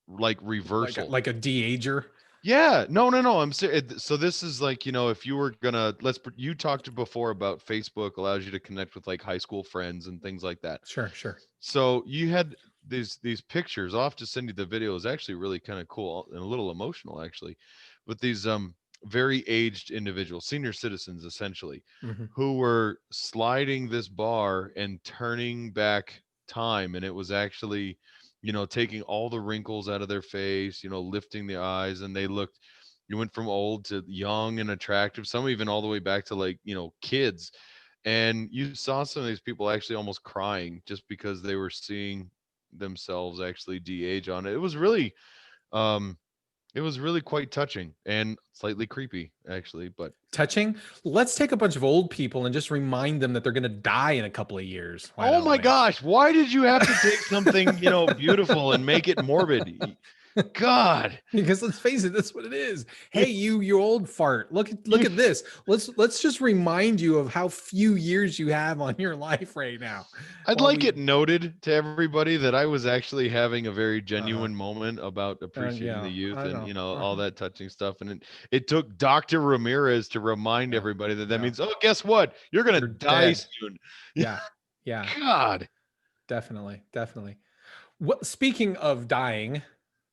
Speaker 4: like reversal,
Speaker 3: like a de-ager.
Speaker 4: Yeah, no. I'm serious. So this is like, you know, if you were gonna, you talked before about Facebook allows you to connect with like high school friends and things like that.
Speaker 3: Sure.
Speaker 4: So you had these pictures. I'll have to send you the video. It was actually really kind of cool and a little emotional actually, with these very aged individuals, senior citizens essentially, who were sliding this bar and turning back time, and it was actually, you know, taking all the wrinkles out of their face, you know, lifting the eyes, and you went from old to young and attractive, some even all the way back to like, you know, kids. And you saw some of these people actually almost crying just because they were seeing themselves actually de-age on it. It was really quite touching and slightly creepy actually, but
Speaker 3: touching. Let's take a bunch of old people and just remind them that they're going to die in a couple of years.
Speaker 4: Oh my gosh. Why did you have to take something, you know, beautiful and make it morbid? God.
Speaker 3: Because let's face it, that's what it is. Hey, you old fart. Look at this. Let's just remind you of how few years you have on your life right now.
Speaker 4: I'd like it noted to everybody that I was actually having a very genuine moment about appreciating the youth and, you know, all that touching stuff. And it took Dr. Ramirez to remind everybody that means, oh, guess what? You're going to die soon.
Speaker 3: Yeah.
Speaker 4: God.
Speaker 3: Definitely. What, speaking of dying.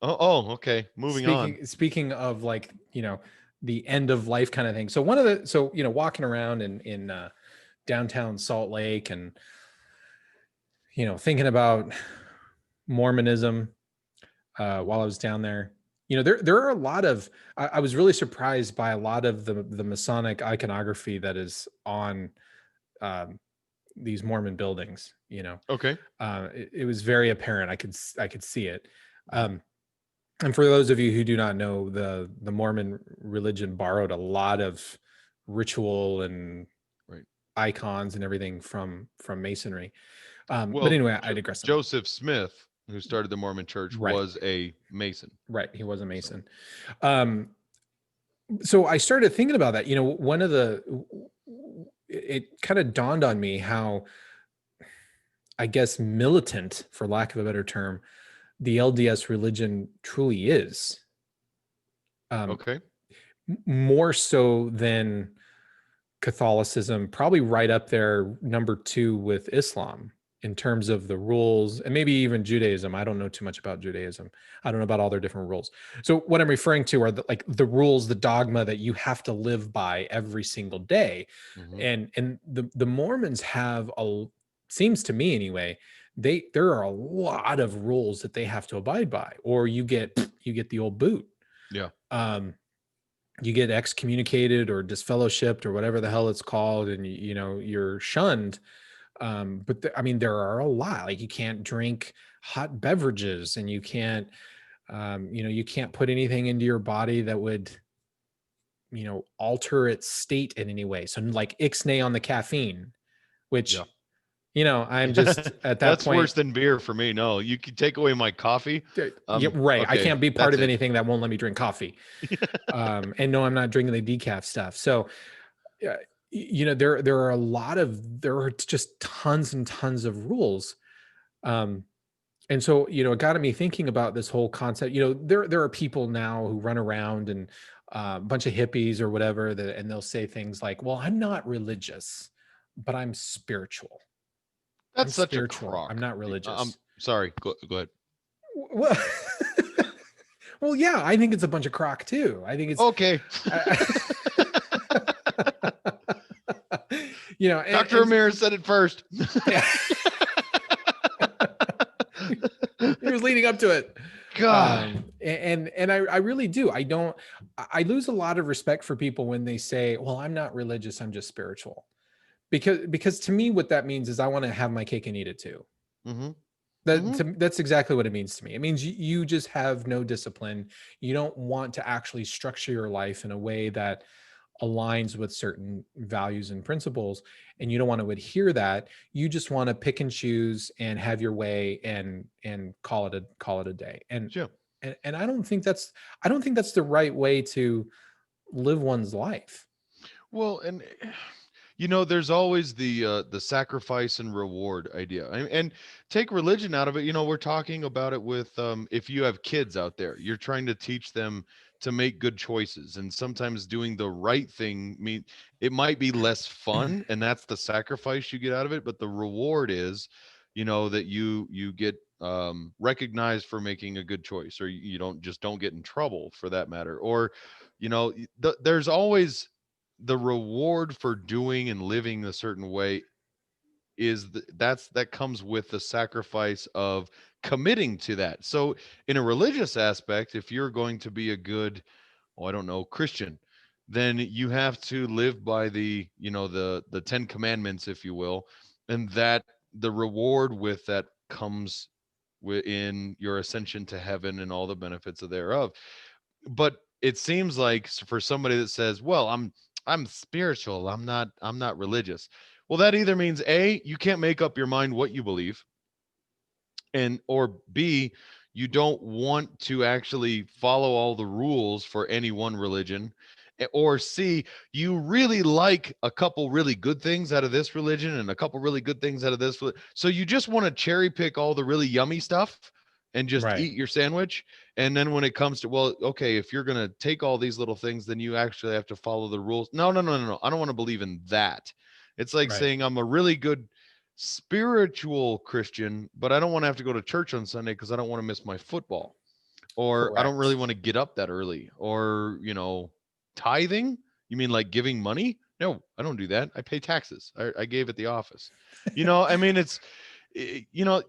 Speaker 4: Oh, okay. Moving on.
Speaker 3: Speaking of like, you know, the end of life kind of thing. So you know, walking around in downtown Salt Lake and, you know, thinking about Mormonism while I was down there, you know, there are a lot of, I was really surprised by a lot of the Masonic iconography that is on these Mormon buildings, you know.
Speaker 4: Okay.
Speaker 3: It was very apparent. I could see it. And for those of you who do not know, the Mormon religion borrowed a lot of ritual and
Speaker 4: Right.
Speaker 3: icons and everything from Masonry. But
Speaker 4: Well,
Speaker 3: anyway, I digress.
Speaker 4: Joseph Smith, who started the Mormon Church,
Speaker 3: Right.
Speaker 4: was a Mason.
Speaker 3: Right. He was a Mason. So I started thinking about that. You know, one of it kind of dawned on me how, I guess, militant, for lack of a better term, the LDS religion truly is.
Speaker 4: Okay.
Speaker 3: More so than Catholicism, probably right up there, number 2 with Islam in terms of the rules, and maybe even Judaism. I don't know too much about Judaism. I don't know about all their different rules. So what I'm referring to are the rules, the dogma that you have to live by every single day.
Speaker 4: Mhm.
Speaker 3: And the Mormons have seems to me anyway, there are a lot of rules that they have to abide by, or you get the old boot.
Speaker 4: Yeah.
Speaker 3: You get excommunicated or disfellowshipped or whatever the hell it's called, and you know, you're shunned. But I mean, there are a lot. Like, you can't drink hot beverages, and you can't, you know, you can't put anything into your body that would, you know, alter its state in any way. So like ixnay on the caffeine, which,
Speaker 4: Yeah.
Speaker 3: you know, I'm just at that
Speaker 4: That's
Speaker 3: point.
Speaker 4: worse than beer for me. No, you can take away my coffee.
Speaker 3: Yeah, right. I
Speaker 4: Okay,
Speaker 3: can't be part
Speaker 4: that's
Speaker 3: of
Speaker 4: it.
Speaker 3: anything that won't let me drink coffee. And no, I'm not drinking the decaf stuff. So, you know, there are just tons and tons of rules. And so, you know, it got me thinking about this whole concept. You know, there are people now who run around, and a bunch of hippies or whatever, and they'll say things like, well, I'm not religious, but I'm spiritual.
Speaker 4: That's
Speaker 3: I'm
Speaker 4: such a
Speaker 3: spiritual. I'm
Speaker 4: crock.
Speaker 3: not religious.
Speaker 4: Sorry. Go ahead.
Speaker 3: Well, well, yeah, I think it's a bunch of crock too. I think it's
Speaker 4: Okay.
Speaker 3: You know,
Speaker 4: Dr. Ramirez said it first.
Speaker 3: Yeah. He was leading up to it.
Speaker 4: God.
Speaker 3: And I really do. I lose a lot of respect for people when they say, well, I'm not religious, I'm just spiritual. Because to me, what that means is I want to have my cake and eat it too.
Speaker 4: Mm-hmm.
Speaker 3: That's exactly what it means to me. It means you just have no discipline. You don't want to actually structure your life in a way that aligns with certain values and principles, and you don't want to adhere that. You just want to pick and choose and have your way and call it a day. And
Speaker 4: Yeah.
Speaker 3: and I don't think that's the right way to live one's life.
Speaker 4: Well, and you know, there's always the sacrifice and reward idea. And take religion out of it. You know, we're talking about it with if you have kids out there, you're trying to teach them to make good choices, and sometimes doing the right thing it might be less fun, and that's the sacrifice you get out of it, but the reward is, you know, that you get recognized for making a good choice, or you don't get in trouble for that matter, or you know, there's always the reward for doing and living a certain way that comes with the sacrifice of committing to that. So in a religious aspect, if you're going to be a good, I don't know, Christian, then you have to live by the, you know, the 10 commandments, if you will, and that the reward with that comes within your ascension to heaven and all the benefits of thereof. But it seems like for somebody that says, well, I'm spiritual, I'm not religious, well, that either means A, you can't make up your mind what you believe, and or B, you don't want to actually follow all the rules for any one religion, or C, you really like a couple really good things out of this religion and a couple really good things out of this, so you just want to cherry pick all the really yummy stuff and just
Speaker 3: Right.
Speaker 4: eat your sandwich. And then when it comes to, well, okay, if you're going to take all these little things, then you actually have to follow the rules. No. I don't want to believe in that. It's like
Speaker 3: Right.
Speaker 4: saying I'm a really good spiritual Christian, but I don't want to have to go to church on Sunday because I don't want to miss my football, or I don't really
Speaker 3: Correct.
Speaker 4: want to get up that early, or, you know, tithing. You mean like giving money? No, I don't do that. I pay taxes. I gave at the office. You know, I mean, you know,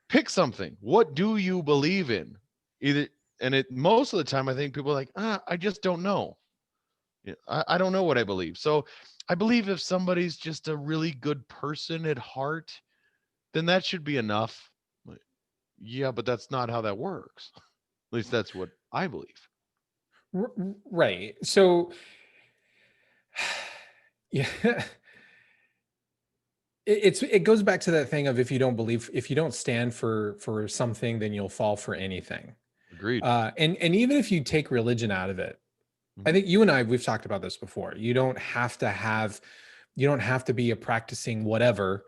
Speaker 4: pick something. What do you believe in? Either, and it most of the time I think people are like, I just don't know. I don't know what I believe. So I believe if somebody's just a really good person at heart, then that should be enough. Yeah, but that's not how that works. At least that's what I believe.
Speaker 3: Right. So Yeah. It goes back to that thing of, if you don't stand for something, then you'll fall for anything.
Speaker 4: Agreed.
Speaker 3: And even if you take religion out of it, I think you and we've talked about this before. You don't have to be a practicing whatever,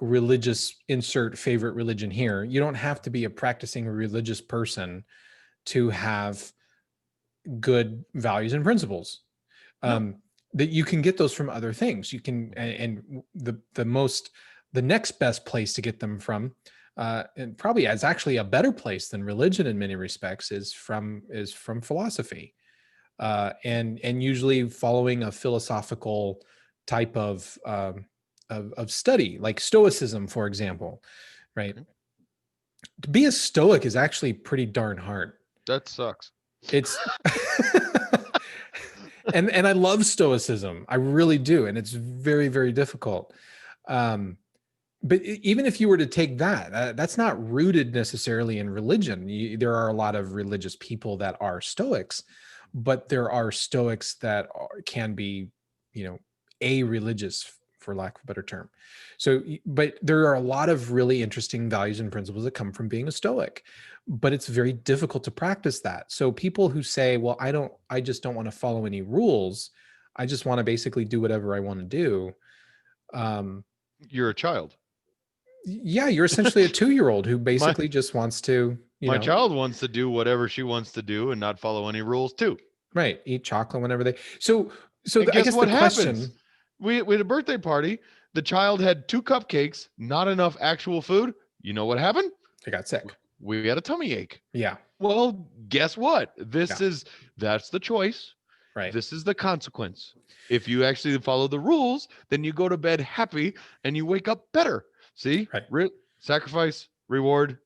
Speaker 3: religious, insert favorite religion here. You don't have to be a practicing religious person to have good values and principles.
Speaker 4: No.
Speaker 3: That you can get those from other things. You can, and the next best place to get them from, and probably as actually a better place than religion in many respects, is from philosophy, and usually following a philosophical type of study, like Stoicism, for example, right? To be a Stoic is actually pretty darn hard.
Speaker 4: That sucks.
Speaker 3: It's and I love Stoicism. I really do. And it's very, very difficult. But even if you were to take that, that's not rooted necessarily in religion. There are a lot of religious people that are Stoics, but there are Stoics that can be, a-religious, for lack of a better term. So, but there are a lot of really interesting values and principles that come from being a Stoic, but it's very difficult to practice that. So people who say, well, I just don't want to follow any rules. I just want to basically do whatever I want to do.
Speaker 4: You're a child.
Speaker 3: Yeah, you're essentially a 2-year-old who basically just wants to,
Speaker 4: my child wants to do whatever she wants to do and not follow any rules too.
Speaker 3: Right. Eat chocolate whenever they, so
Speaker 4: I guess what happens?
Speaker 3: Question,
Speaker 4: we had a birthday party. The child had 2 cupcakes, not enough actual food. You know what happened?
Speaker 3: I got sick.
Speaker 4: We had a tummy ache.
Speaker 3: Yeah.
Speaker 4: Well, guess what? That's the choice.
Speaker 3: Right.
Speaker 4: This is the consequence. If you actually follow the rules, then you go to bed happy and you wake up better. See?
Speaker 3: Right.
Speaker 4: Sacrifice, reward,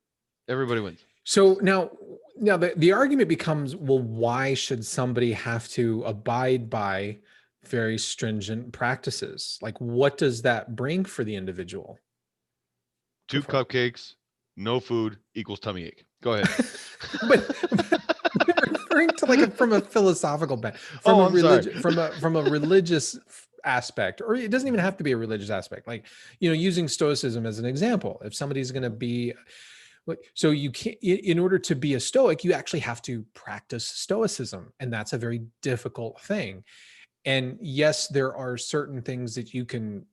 Speaker 4: everybody wins.
Speaker 3: So now the argument becomes, well, why should somebody have to abide by very stringent practices? Like, what does that bring for the individual?
Speaker 4: 2 cupcakes, no food equals tummy ache. Go ahead.
Speaker 3: but referring to from a philosophical from a religious aspect, or it doesn't even have to be a religious aspect. Like, using Stoicism as an example, if somebody's going to be, so you can't, in order to be a Stoic, you actually have to practice Stoicism, and that's a very difficult thing. And yes, there are certain things that you can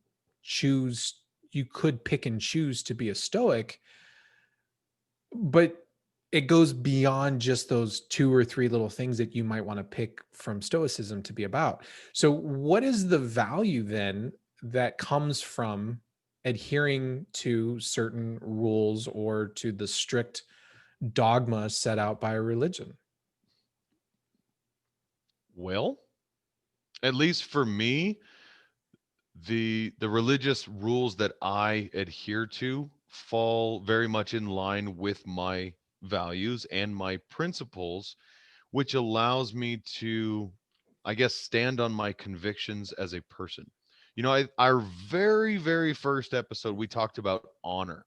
Speaker 3: choose, you could pick and choose to be a Stoic, but it goes beyond just those 2 or 3 little things that you might want to pick from Stoicism to be about. So what is the value then that comes from adhering to certain rules or to the strict dogma set out by a religion?
Speaker 4: Well, at least for me, the religious rules that I adhere to fall very much in line with my values and my principles, which allows me to, I guess, stand on my convictions as a person. Our very, very first episode, we talked about honor,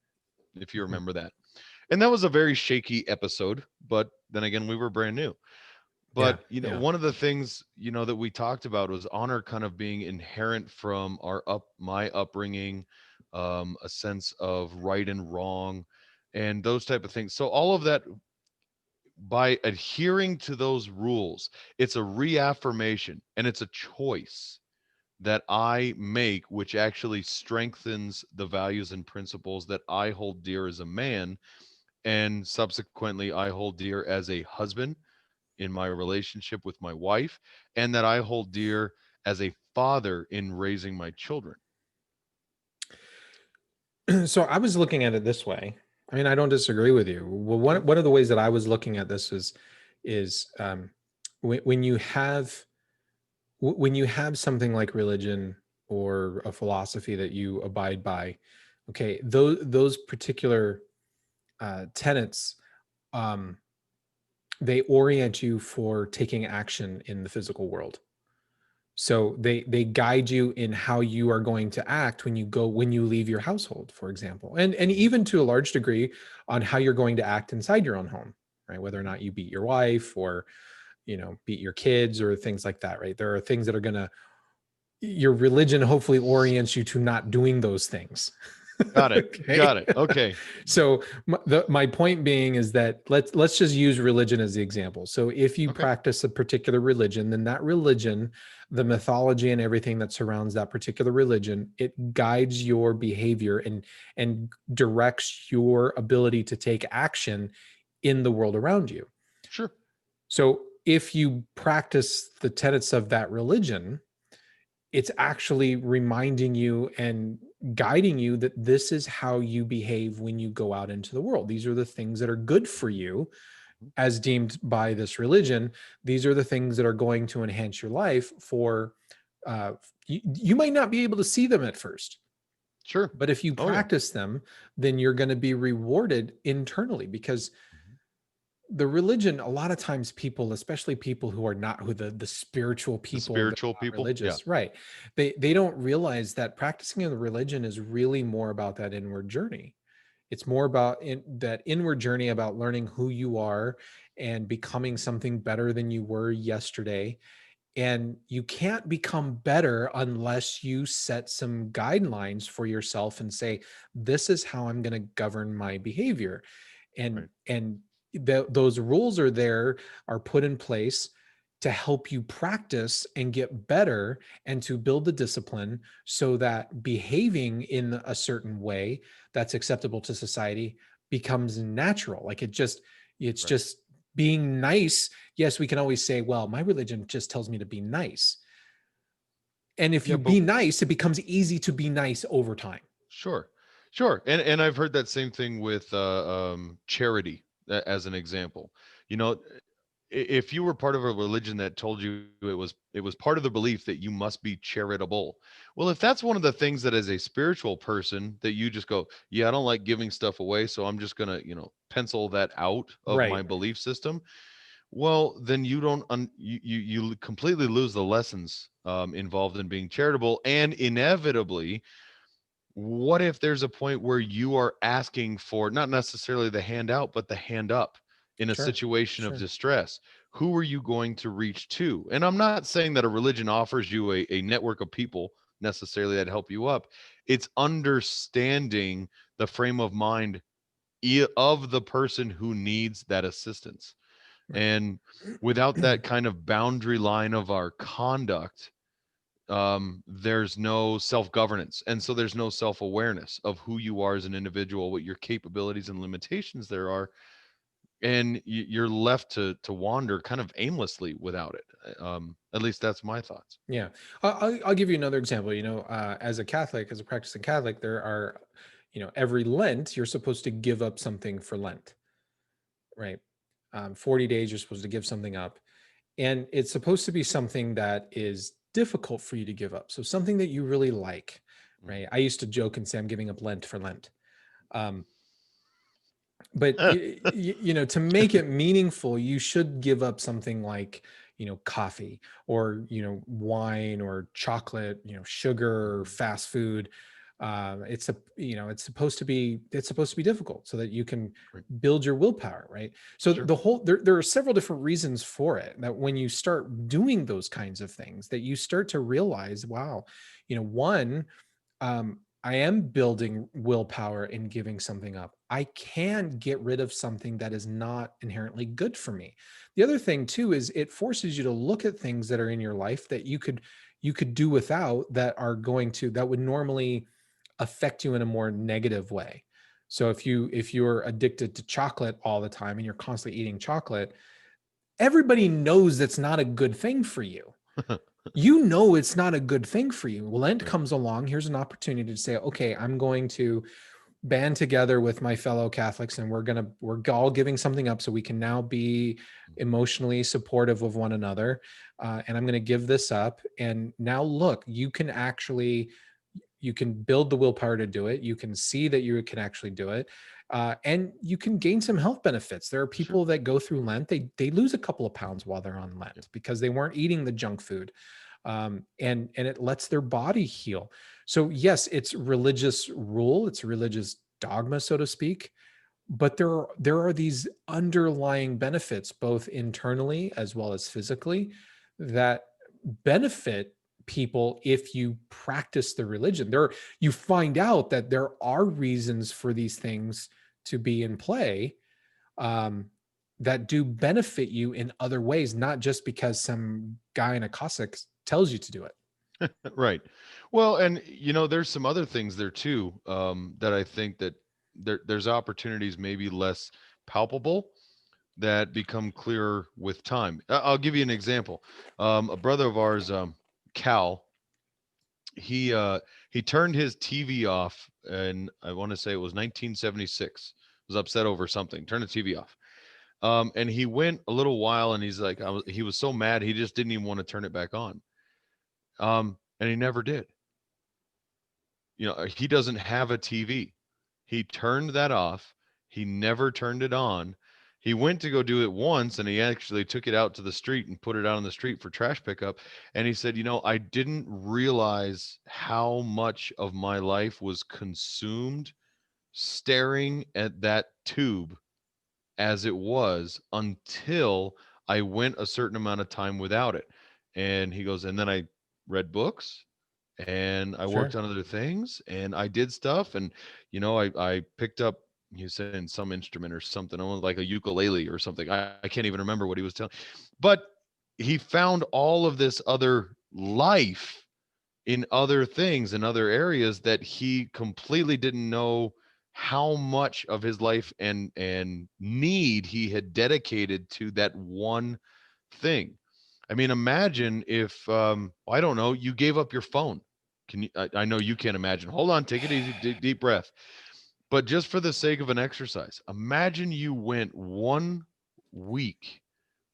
Speaker 4: if you remember that. And that was a very shaky episode, but then again, we were brand new. But, one of the things, that we talked about was honor kind of being inherent from my upbringing, a sense of right and wrong, and those type of things. So all of that, by adhering to those rules, it's a reaffirmation and it's a choice that I make, which actually strengthens the values and principles that I hold dear as a man, and subsequently I hold dear as a husband in my relationship with my wife, and that I hold dear as a father in raising my children.
Speaker 3: So I was looking at it this way. I mean, I don't disagree with you. Well, one of the ways that I was looking at this is when you have something like religion or a philosophy that you abide by, okay, those particular tenets, they orient you for taking action in the physical world. So they guide you in how you are going to act when you leave your household, for example, and even to a large degree on how you're going to act inside your own home, right? Whether or not you beat your wife or, beat your kids or things like that, right? There are things that are going to, your religion hopefully orients you to not doing those things.
Speaker 4: Got it.
Speaker 3: Okay?
Speaker 4: Got it. Okay.
Speaker 3: So my point being is that let's just use religion as the example. So if you
Speaker 4: Okay.
Speaker 3: practice a particular religion, then that religion, the mythology and everything that surrounds that particular religion, it guides your behavior and directs your ability to take action in the world around you.
Speaker 4: Sure.
Speaker 3: So if you practice the tenets of that religion, it's actually reminding you and guiding you that this is how you behave when you go out into the world. These are the things that are good for you as deemed by this religion. These are the things that are going to enhance your life for, you might not be able to see them at first,
Speaker 4: Sure.
Speaker 3: but if you
Speaker 4: Oh, yeah.
Speaker 3: practice them, then you're going to be rewarded internally, because the religion, a lot of times people, especially people who are not the spiritual people,
Speaker 4: spiritual
Speaker 3: that are not
Speaker 4: people,
Speaker 3: religious, right? They don't realize that practicing of the religion is really more about that inward journey. It's more about that inward journey about learning who you are and becoming something better than you were yesterday. And you can't become better unless you set some guidelines for yourself and say, this is how I'm going to govern my behavior. And those rules are put in place to help you practice and get better and to build the discipline so that behaving in a certain way that's acceptable to society becomes natural. Like it's just being nice. Yes, we can always say, well, my religion just tells me to be nice. And if you be nice, it becomes easy to be nice over time.
Speaker 4: Sure. Sure. And I've heard that same thing with charity as an example. You know, if you were part of a religion that told you it was part of the belief that you must be charitable. Well, if that's one of the things that as a spiritual person that you just go, yeah, I don't like giving stuff away, so I'm just going to, pencil that out of my belief system. Well, then you don't you completely lose the lessons involved in being charitable. And inevitably, what if there's a point where you are asking for not necessarily the handout, but the hand up in a situation of distress? Who are you going to reach to? And I'm not saying that a religion offers you a network of people necessarily that help you up. It's understanding the frame of mind of the person who needs that assistance. And without that kind of boundary line of our conduct, there's no self-governance, and so there's no self-awareness of who you are as an individual, what your capabilities and limitations there are, and you're left to wander kind of aimlessly without it. At least that's my thoughts.
Speaker 3: Yeah, I'll give you another example. As a Catholic, as a practicing Catholic, there are, every Lent you're supposed to give up something for Lent, right? 40 days you're supposed to give something up, and it's supposed to be something that is difficult for you to give up. So something that you really like, right? I used to joke and say I'm giving up Lent for Lent. But to make it meaningful, you should give up something like, coffee or, wine or chocolate, sugar, or fast food. It's supposed to be difficult so that you can build your willpower, right? So there are several different reasons for it, that when you start doing those kinds of things, that you start to realize, wow, one, I am building willpower in giving something up. I can get rid of something that is not inherently good for me. The other thing too is it forces you to look at things that are in your life that you could do without, that would normally affect you in a more negative way. So if you're addicted to chocolate all the time and you're constantly eating chocolate, everybody knows that's not a good thing for you. It's not a good thing for you. Well, Lent comes along. Here's an opportunity to say, okay, I'm going to band together with my fellow Catholics, and we're all giving something up so we can now be emotionally supportive of one another. And I'm going to give this up. And now look, you can build the willpower to do it. You can see that you can actually do it. And you can gain some health benefits. There are people that go through Lent, they lose a couple of pounds while they're on Lent because they weren't eating the junk food. And it lets their body heal. So yes, it's religious rule, it's religious dogma, so to speak, but there are these underlying benefits, both internally as well as physically, that benefit people if you practice the religion. You find out that there are reasons for these things to be in play, that do benefit you in other ways, not just because some guy in a cassock tells you to do it.
Speaker 4: Right. Well, and there's some other things there too, that I think that there's opportunities maybe less palpable that become clearer with time. I'll give you an example. A brother of ours, Cal, he turned his TV off, and I want to say it was 1976. Was upset over something. Turned the TV off. And he went a little while, and he's like, he was so mad he just didn't even want to turn it back on. And he never did. He doesn't have a TV. He turned that off. He never turned it on. He went to go do it once, and he actually took it out to the street and put it out on the street for trash pickup. And he said, I didn't realize how much of my life was consumed staring at that tube as it was until I went a certain amount of time without it. And he goes, and then I read books, and I worked on other things, and I did stuff. And, I picked up, he said, in some instrument or something, like a ukulele or something. I can't even remember what he was telling, but he found all of this other life in other things, in other areas that he completely didn't know how much of his life and need he had dedicated to that one thing. I mean, imagine if, I don't know, you gave up your phone. Can you, I know you can't imagine. Hold on, take it easy, deep breath. But just for the sake of an exercise, imagine you went 1 week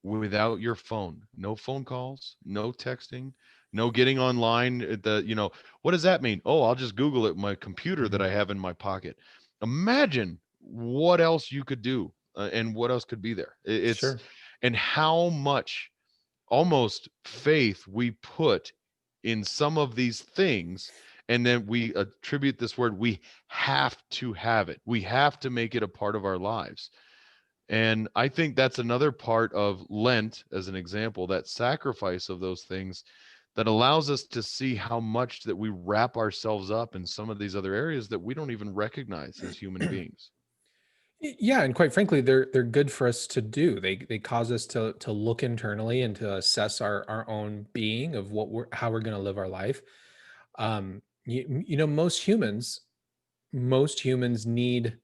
Speaker 4: without your phone. No phone calls, no texting, no getting online at the, what does that mean? Oh, I'll just Google it, my computer that I have in my pocket. Imagine what else you could do, and what else could be there. And how much almost faith we put in some of these things, and then we attribute this word, we have to have it. We have to make it a part of our lives. And I think that's another part of Lent, as an example, that sacrifice of those things that allows us to see how much that we wrap ourselves up in some of these other areas that we don't even recognize as human beings.
Speaker 3: Yeah, and quite frankly, they're good for us to do. They cause us to look internally and to assess our own being of how we're going to live our life. Most humans need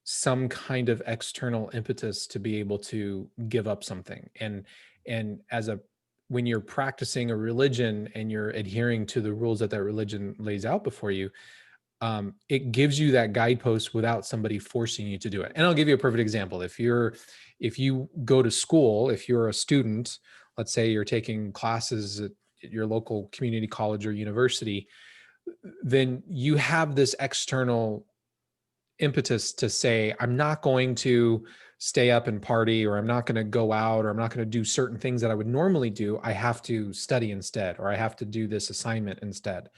Speaker 3: some kind of external impetus to be able to give up something. And when you're practicing a religion and you're adhering to the rules that religion lays out before you, it gives you that guidepost without somebody forcing you to do it. And I'll give you a perfect example. If you go to school, if you're a student, let's say you're taking classes at your local community college or university, then you have this external impetus to say, I'm not going to stay up and party, or I'm not going to go out, or I'm not going to do certain things that I would normally do. I have to study instead, or I have to do this assignment instead.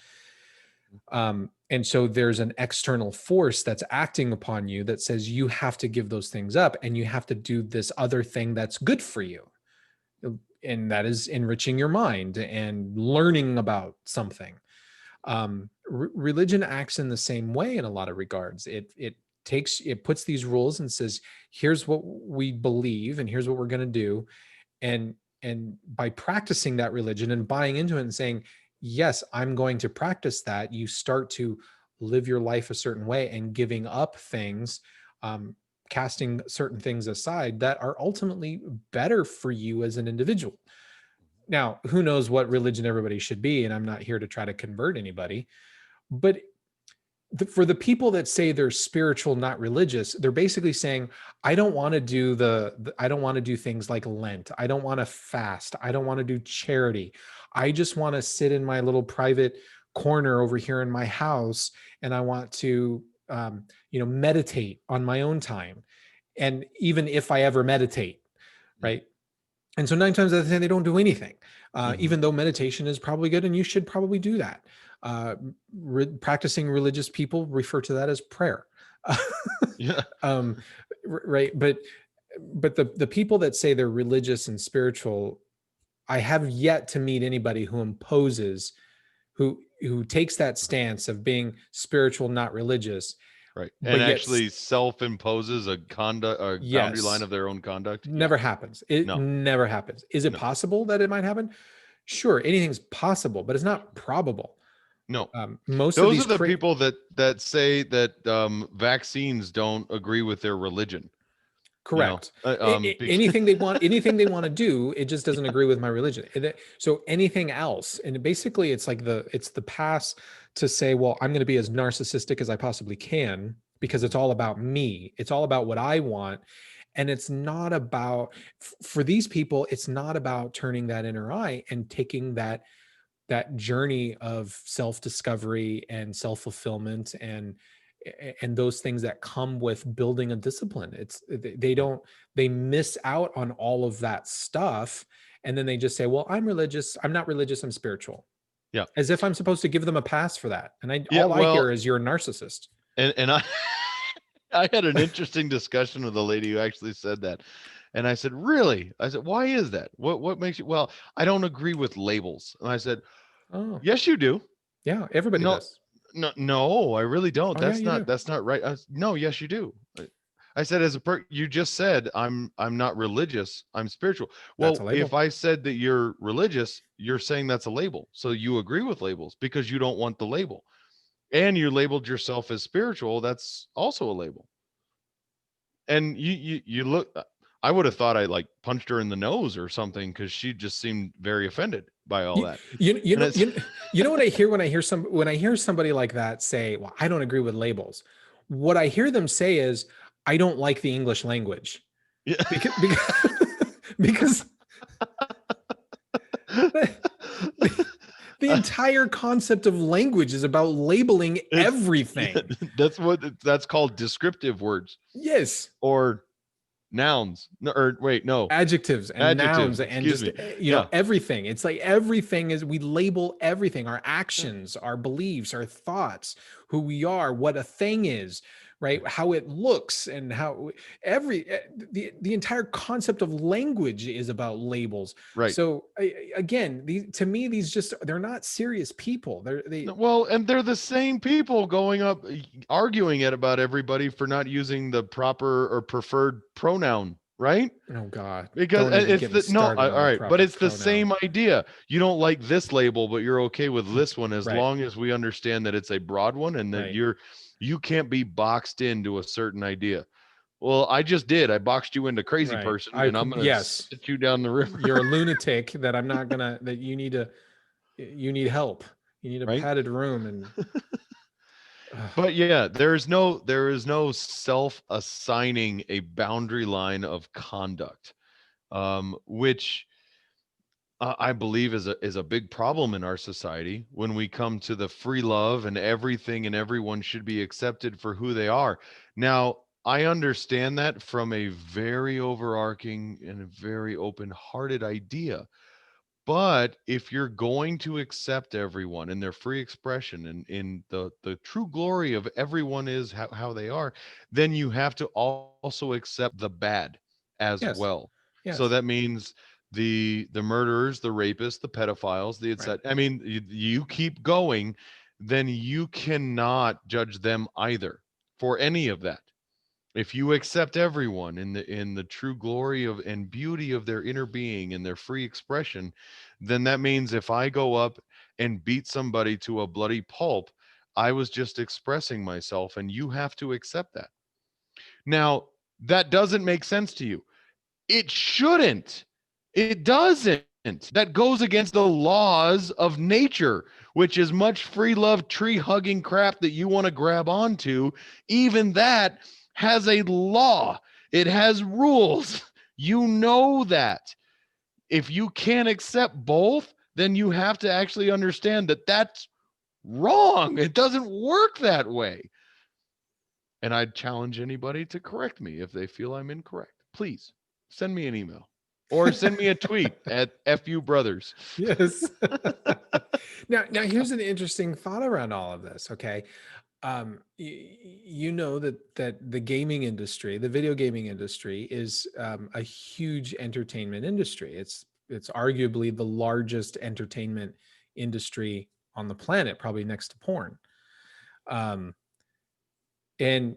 Speaker 3: And so there's an external force that's acting upon you that says you have to give those things up, and you have to do this other thing that's good for you. And that is enriching your mind and learning about something. Religion acts in the same way in a lot of regards. It puts these rules and says, here's what we believe and here's what we're going to do. And by practicing that religion and buying into it and saying, yes, I'm going to practice that, you start to live your life a certain way and giving up things, casting certain things aside that are ultimately better for you as an individual. Now, who knows what religion everybody should be, and I'm not here to try to convert anybody, but for the people that say they're spiritual, not religious, they're basically saying, I don't want to do I don't want to do things like Lent. I don't want to fast. I don't want to do charity. I just want to sit in my little private corner over here in my house, and I want to, meditate on my own time. And even if I ever meditate, right? And so 9 times out of 10, they don't do anything, even though meditation is probably good and you should probably do that. Practicing religious people refer to that as prayer.
Speaker 4: Yeah.
Speaker 3: Right. But the people that say they're religious and spiritual, I have yet to meet anybody who imposes, who takes that stance of being spiritual, not religious,
Speaker 4: Right.
Speaker 3: but
Speaker 4: And
Speaker 3: yet
Speaker 4: actually self-imposes a conduct, a boundary line
Speaker 3: yes,
Speaker 4: of their own conduct. Yeah.
Speaker 3: never happens. It
Speaker 4: No.
Speaker 3: never happens. Is it
Speaker 4: No.
Speaker 3: possible that it might happen? Sure, anything's possible, but it's not probable.
Speaker 4: No.
Speaker 3: Most of
Speaker 4: Those
Speaker 3: these
Speaker 4: are the people that say that vaccines don't agree with their religion.
Speaker 3: correct.
Speaker 4: Because
Speaker 3: Anything they want, anything they want to do, it just doesn't agree with my religion. So anything else, and basically, it's like it's the pass to say, well, I'm going to be as narcissistic as I possibly can because it's all about me. It's all about what I want, and it's not about for these people. It's not about turning that inner eye and taking that journey of self-discovery and self-fulfillment and those things that come with building a discipline. They miss out on all of that stuff, and then they just say, well, I'm religious, I'm not religious, I'm spiritual.
Speaker 4: Yeah.
Speaker 3: As if I'm supposed to give them a pass for that. And I
Speaker 4: well,
Speaker 3: hear is you're a narcissist.
Speaker 4: and I I had an interesting discussion with a lady who actually said that. And I said, really? I said, why is that? What makes you, well, I don't agree with labels. And I said,
Speaker 3: Oh,
Speaker 4: yes, you do.
Speaker 3: yeah, everybody
Speaker 4: No,
Speaker 3: does.
Speaker 4: no, I really don't.
Speaker 3: Oh, yeah, you do.
Speaker 4: That's not right. No, yes, you do. I said, you just said, I'm not religious, I'm spiritual.
Speaker 3: That's
Speaker 4: Well,
Speaker 3: a label.
Speaker 4: if I said that you're religious, you're saying that's a label. So you agree with labels because you don't want the label. And you labeled yourself as spiritual. That's also a label. And you look, I would have thought I like punched her in the nose or something because she just seemed very offended by all that.
Speaker 3: You know what I hear when I hear somebody like that say, well, I don't agree with labels. What I hear them say is, I don't like the English language.
Speaker 4: Yeah.
Speaker 3: Because the entire concept of language is about labeling everything.
Speaker 4: That's called descriptive words.
Speaker 3: Yes.
Speaker 4: Or nouns. No, or wait, no.
Speaker 3: Adjectives and nouns and just,
Speaker 4: Yeah.
Speaker 3: everything. It's like everything is, we label everything, our actions, our beliefs, our thoughts, who we are, what a thing is, right? How it looks, and how the entire concept of language is about labels.
Speaker 4: Right.
Speaker 3: So again, to me, they're not serious people.
Speaker 4: Well, and they're the same people going up arguing about everybody for not using the proper or preferred pronoun, right?
Speaker 3: Oh God.
Speaker 4: Because it's all right, but it's the
Speaker 3: pronoun.
Speaker 4: same idea. You don't like this label, but you're okay with this one as
Speaker 3: Right.
Speaker 4: long as we understand that it's a broad one and that
Speaker 3: Right.
Speaker 4: you can't be boxed into a certain idea. Well, I just did. I boxed you into crazy
Speaker 3: Right.
Speaker 4: person, and I'm going to sit you down the river.
Speaker 3: You're a lunatic that I'm not gonna, that you need help. You need a
Speaker 4: Right?
Speaker 3: padded room. And
Speaker 4: But yeah, there is no self-assigning a boundary line of conduct, which I believe is a big problem in our society when we come to the free love and everything and everyone should be accepted for who they are. Now, I understand that from a very overarching and a very open-hearted idea. But if you're going to accept everyone in their free expression and in the true glory of everyone is how they are, then you have to also accept the bad as
Speaker 3: Yes.
Speaker 4: well.
Speaker 3: Yes.
Speaker 4: So that means the murderers, the rapists, the pedophiles,
Speaker 3: Right.
Speaker 4: I mean, you keep going, then you cannot judge them either for any of that. If you accept everyone in the true glory of and beauty of their inner being and their free expression, then that means if I go up and beat somebody to a bloody pulp, I was just expressing myself, and you have to accept that. Now, that doesn't make sense to you. It shouldn't. It doesn't. That goes against the laws of nature, which is much free love, tree hugging crap that you want to grab onto. Even that has a law. It has rules. You know that. If you can't accept both, then you have to actually understand that that's wrong. It doesn't work that way. And I'd challenge anybody to correct me if they feel I'm incorrect. Please send me an email or send me a tweet at FU Brothers.
Speaker 3: Yes. Now here's an interesting thought around all of this. Okay. You know that the gaming industry, the video gaming industry, is a huge entertainment industry. It's it's arguably the largest entertainment industry on the planet, probably next to porn. Um, and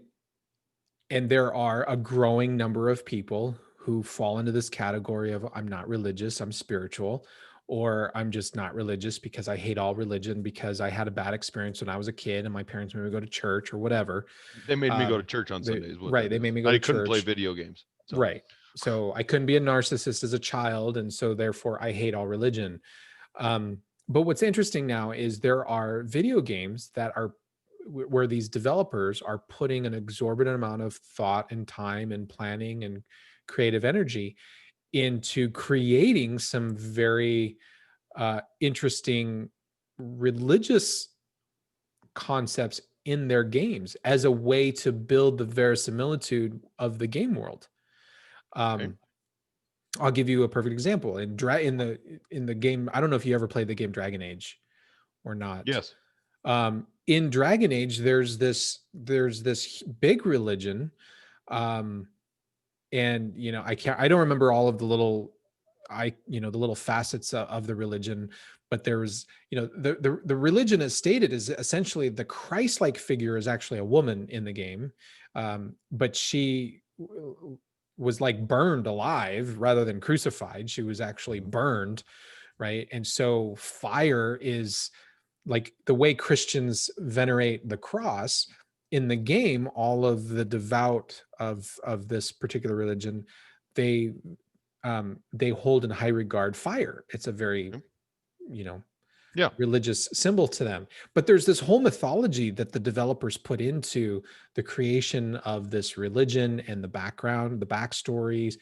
Speaker 3: there are a growing number of people who fall into this category of, I'm not religious, I'm spiritual, or I'm just not religious because I hate all religion because I had a bad experience when I was a kid and my parents made me go to church or whatever.
Speaker 4: They made me go to church on
Speaker 3: They,
Speaker 4: Sundays. What
Speaker 3: right.
Speaker 4: that
Speaker 3: They
Speaker 4: is.
Speaker 3: made me go
Speaker 4: I
Speaker 3: to
Speaker 4: couldn't play
Speaker 3: church.
Speaker 4: video games. So.
Speaker 3: Right. So I couldn't be a narcissist as a child. And so therefore I hate all religion. But what's interesting now is there are video games that are where these developers are putting an exorbitant amount of thought and time and planning and creative energy into creating some very interesting religious concepts in their games as a way to build the verisimilitude of the game world.
Speaker 4: Okay.
Speaker 3: I'll give you a perfect example. In the game, I don't know if you ever played the game Dragon Age or not.
Speaker 4: Yes.
Speaker 3: In Dragon Age, there's this big religion, and I don't remember all of the little the little facets of the religion, but there's the religion as stated is essentially the Christ-like figure is actually a woman in the game, but she was like burned alive rather than crucified. She was actually burned, right? And so fire is like the way Christians venerate the cross. In the game, all of the devout of this particular religion, they hold in high regard fire. It's a very, religious symbol to them. But there's this whole mythology that the developers put into the creation of this religion and the background, the backstories.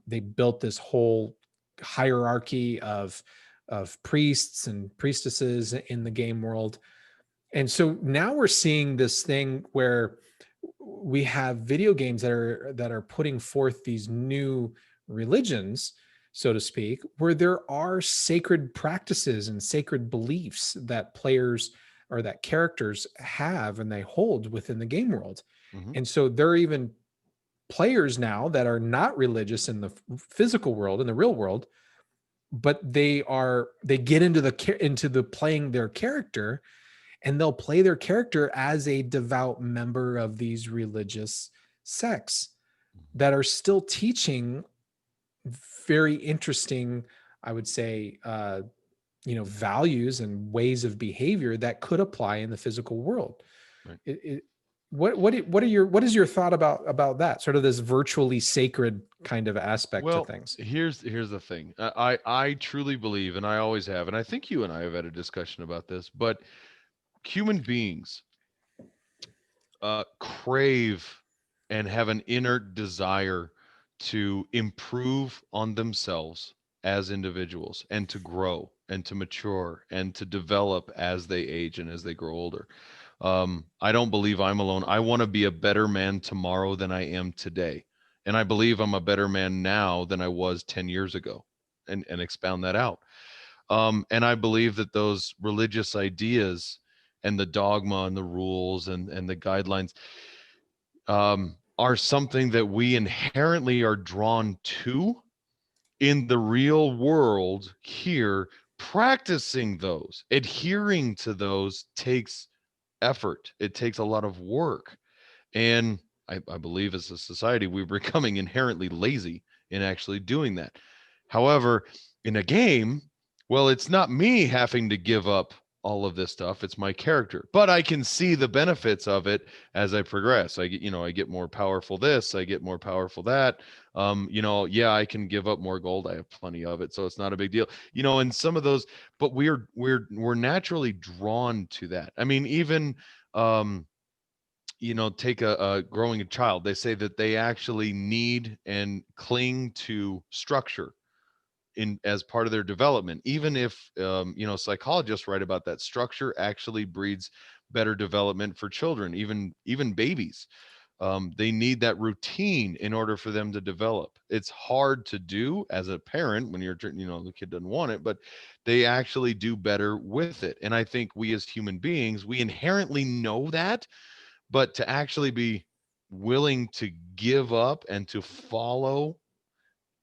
Speaker 3: They built this whole hierarchy of priests and priestesses in the game world. And so now we're seeing this thing where we have video games that are putting forth these new religions, so to speak, where there are sacred practices and sacred beliefs that players or that characters have and they hold within the game world. And so there are even players now that are not religious in the physical world, in the real world, but they get into the playing their character, and they'll play their character as a devout member of these religious sects that are still teaching very interesting, I would say, values and ways of behavior that could apply in the physical world. Right. What is your thought about that sort of this virtually sacred kind of aspect to things?
Speaker 4: Here's the thing. I truly believe, and I always have, and I think you and I have had a discussion about this, but human beings crave and have an inner desire to improve on themselves as individuals and to grow and to mature and to develop as they age and as they grow older. I don't believe I'm alone. I want to be a better man tomorrow than I am today. And I believe I'm a better man now than I was 10 years ago, and expound that out. And I believe that those religious ideas and the dogma and the rules and the guidelines are something that we inherently are drawn to in the real world here. Practicing those, adhering to those takes effort. It takes a lot of work. And I believe as a society, we're becoming inherently lazy in actually doing that. However, in a game, well, it's not me having to give up all of this stuff. It's my character, but I can see the benefits of it as I progress. I get more powerful this, I get more powerful that. I can give up more gold. I have plenty of it, so it's not a big deal. And some of those, but we're naturally drawn to that. I mean, even take a growing child. They say that they actually need and cling to structure as part of their development. Even if psychologists write about that, structure actually breeds better development for children, even babies. They need that routine in order for them to develop. It's hard to do as a parent when the kid doesn't want it, but they actually do better with it. And I think we as human beings, we inherently know that, but to actually be willing to give up and to follow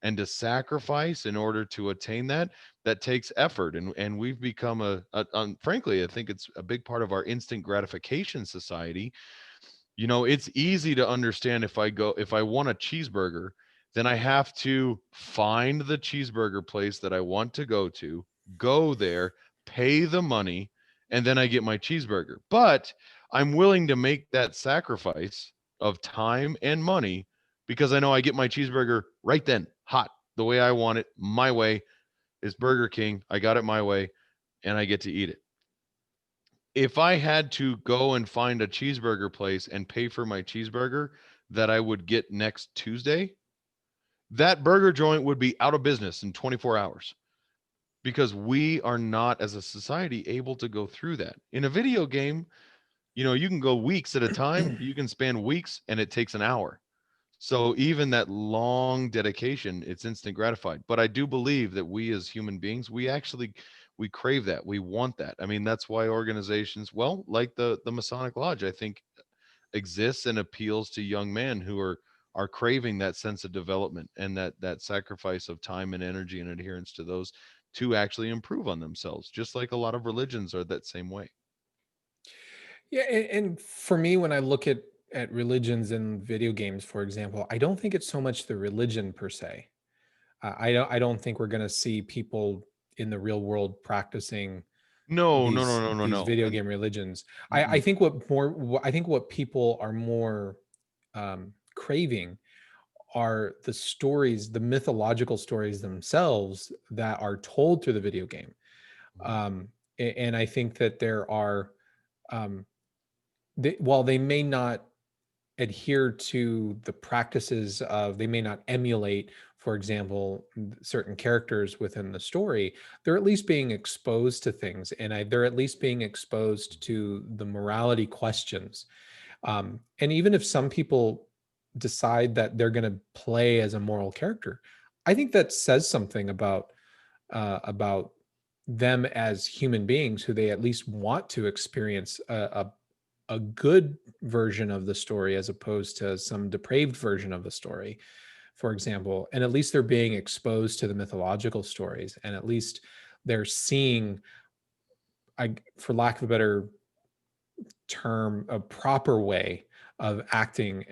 Speaker 4: and to sacrifice in order to attain that, that takes effort. And we've become frankly, I think it's a big part of our instant gratification society. You know, it's easy to understand, if I want a cheeseburger, then I have to find the cheeseburger place that I want to go there, pay the money, and then I get my cheeseburger. But I'm willing to make that sacrifice of time and money because I know I get my cheeseburger right then, hot, the way I want it, my way. Is Burger King. I got it my way, and I get to eat it. If I had to go and find a cheeseburger place and pay for my cheeseburger that I would get next Tuesday, that burger joint would be out of business in 24 hours because we are not, as a society, able to go through that. In a video game, you know, you can go weeks at a time, you can span weeks, and it takes an hour. So even that long dedication, it's instant gratified. But I do believe that we as human beings, we crave that. We want that. I mean, that's why organizations, well, like the Masonic Lodge, I think exists and appeals to young men who are craving that sense of development and that sacrifice of time and energy and adherence to those to actually improve on themselves, just like a lot of religions are that same way.
Speaker 3: Yeah, and for me, when I look at religions and video games, for example, I don't think it's so much the religion per se. I don't think we're going to see people in the real world practicing
Speaker 4: No, no, no,
Speaker 3: these
Speaker 4: no, no,
Speaker 3: these
Speaker 4: no.
Speaker 3: video
Speaker 4: And
Speaker 3: game religions. I
Speaker 4: mm-mm.
Speaker 3: think I think what people are more craving are the stories, the mythological stories themselves that are told through the video game. And I think that there are, um, while they may not adhere to the practices of, they may not emulate, for example, certain characters within the story, they're at least being exposed to things, and they're at least being exposed to the morality questions. And even if some people decide that they're going to play as a moral character, I think that says something about them as human beings, who they at least want to experience a good version of the story as opposed to some depraved version of the story, for example. And at least they're being exposed to the mythological stories, and at least they're seeing, for lack of a better term, a proper way of acting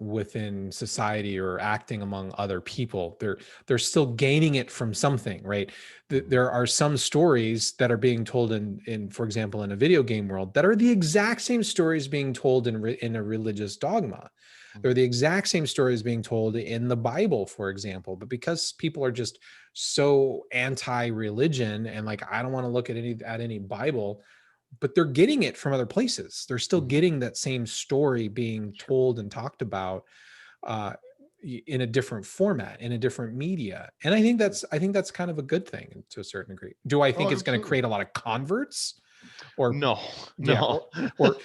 Speaker 3: within society or acting among other people. They're still gaining it from something, right? There are some stories that are being told in, for example, in a video game world, that are the exact same stories being told in a religious dogma. They're the exact same stories being told in the Bible, for example. But because people are just so anti-religion and like, I don't want to look at any Bible, but they're getting it from other places. They're still getting that same story being told and talked about uh, in a different format, in a different media. And I think that's kind of a good thing to a certain degree. Do I think
Speaker 4: Oh,
Speaker 3: it's going to
Speaker 4: absolutely.
Speaker 3: create a lot of converts? Or
Speaker 4: No,
Speaker 3: yeah,
Speaker 4: no.
Speaker 3: or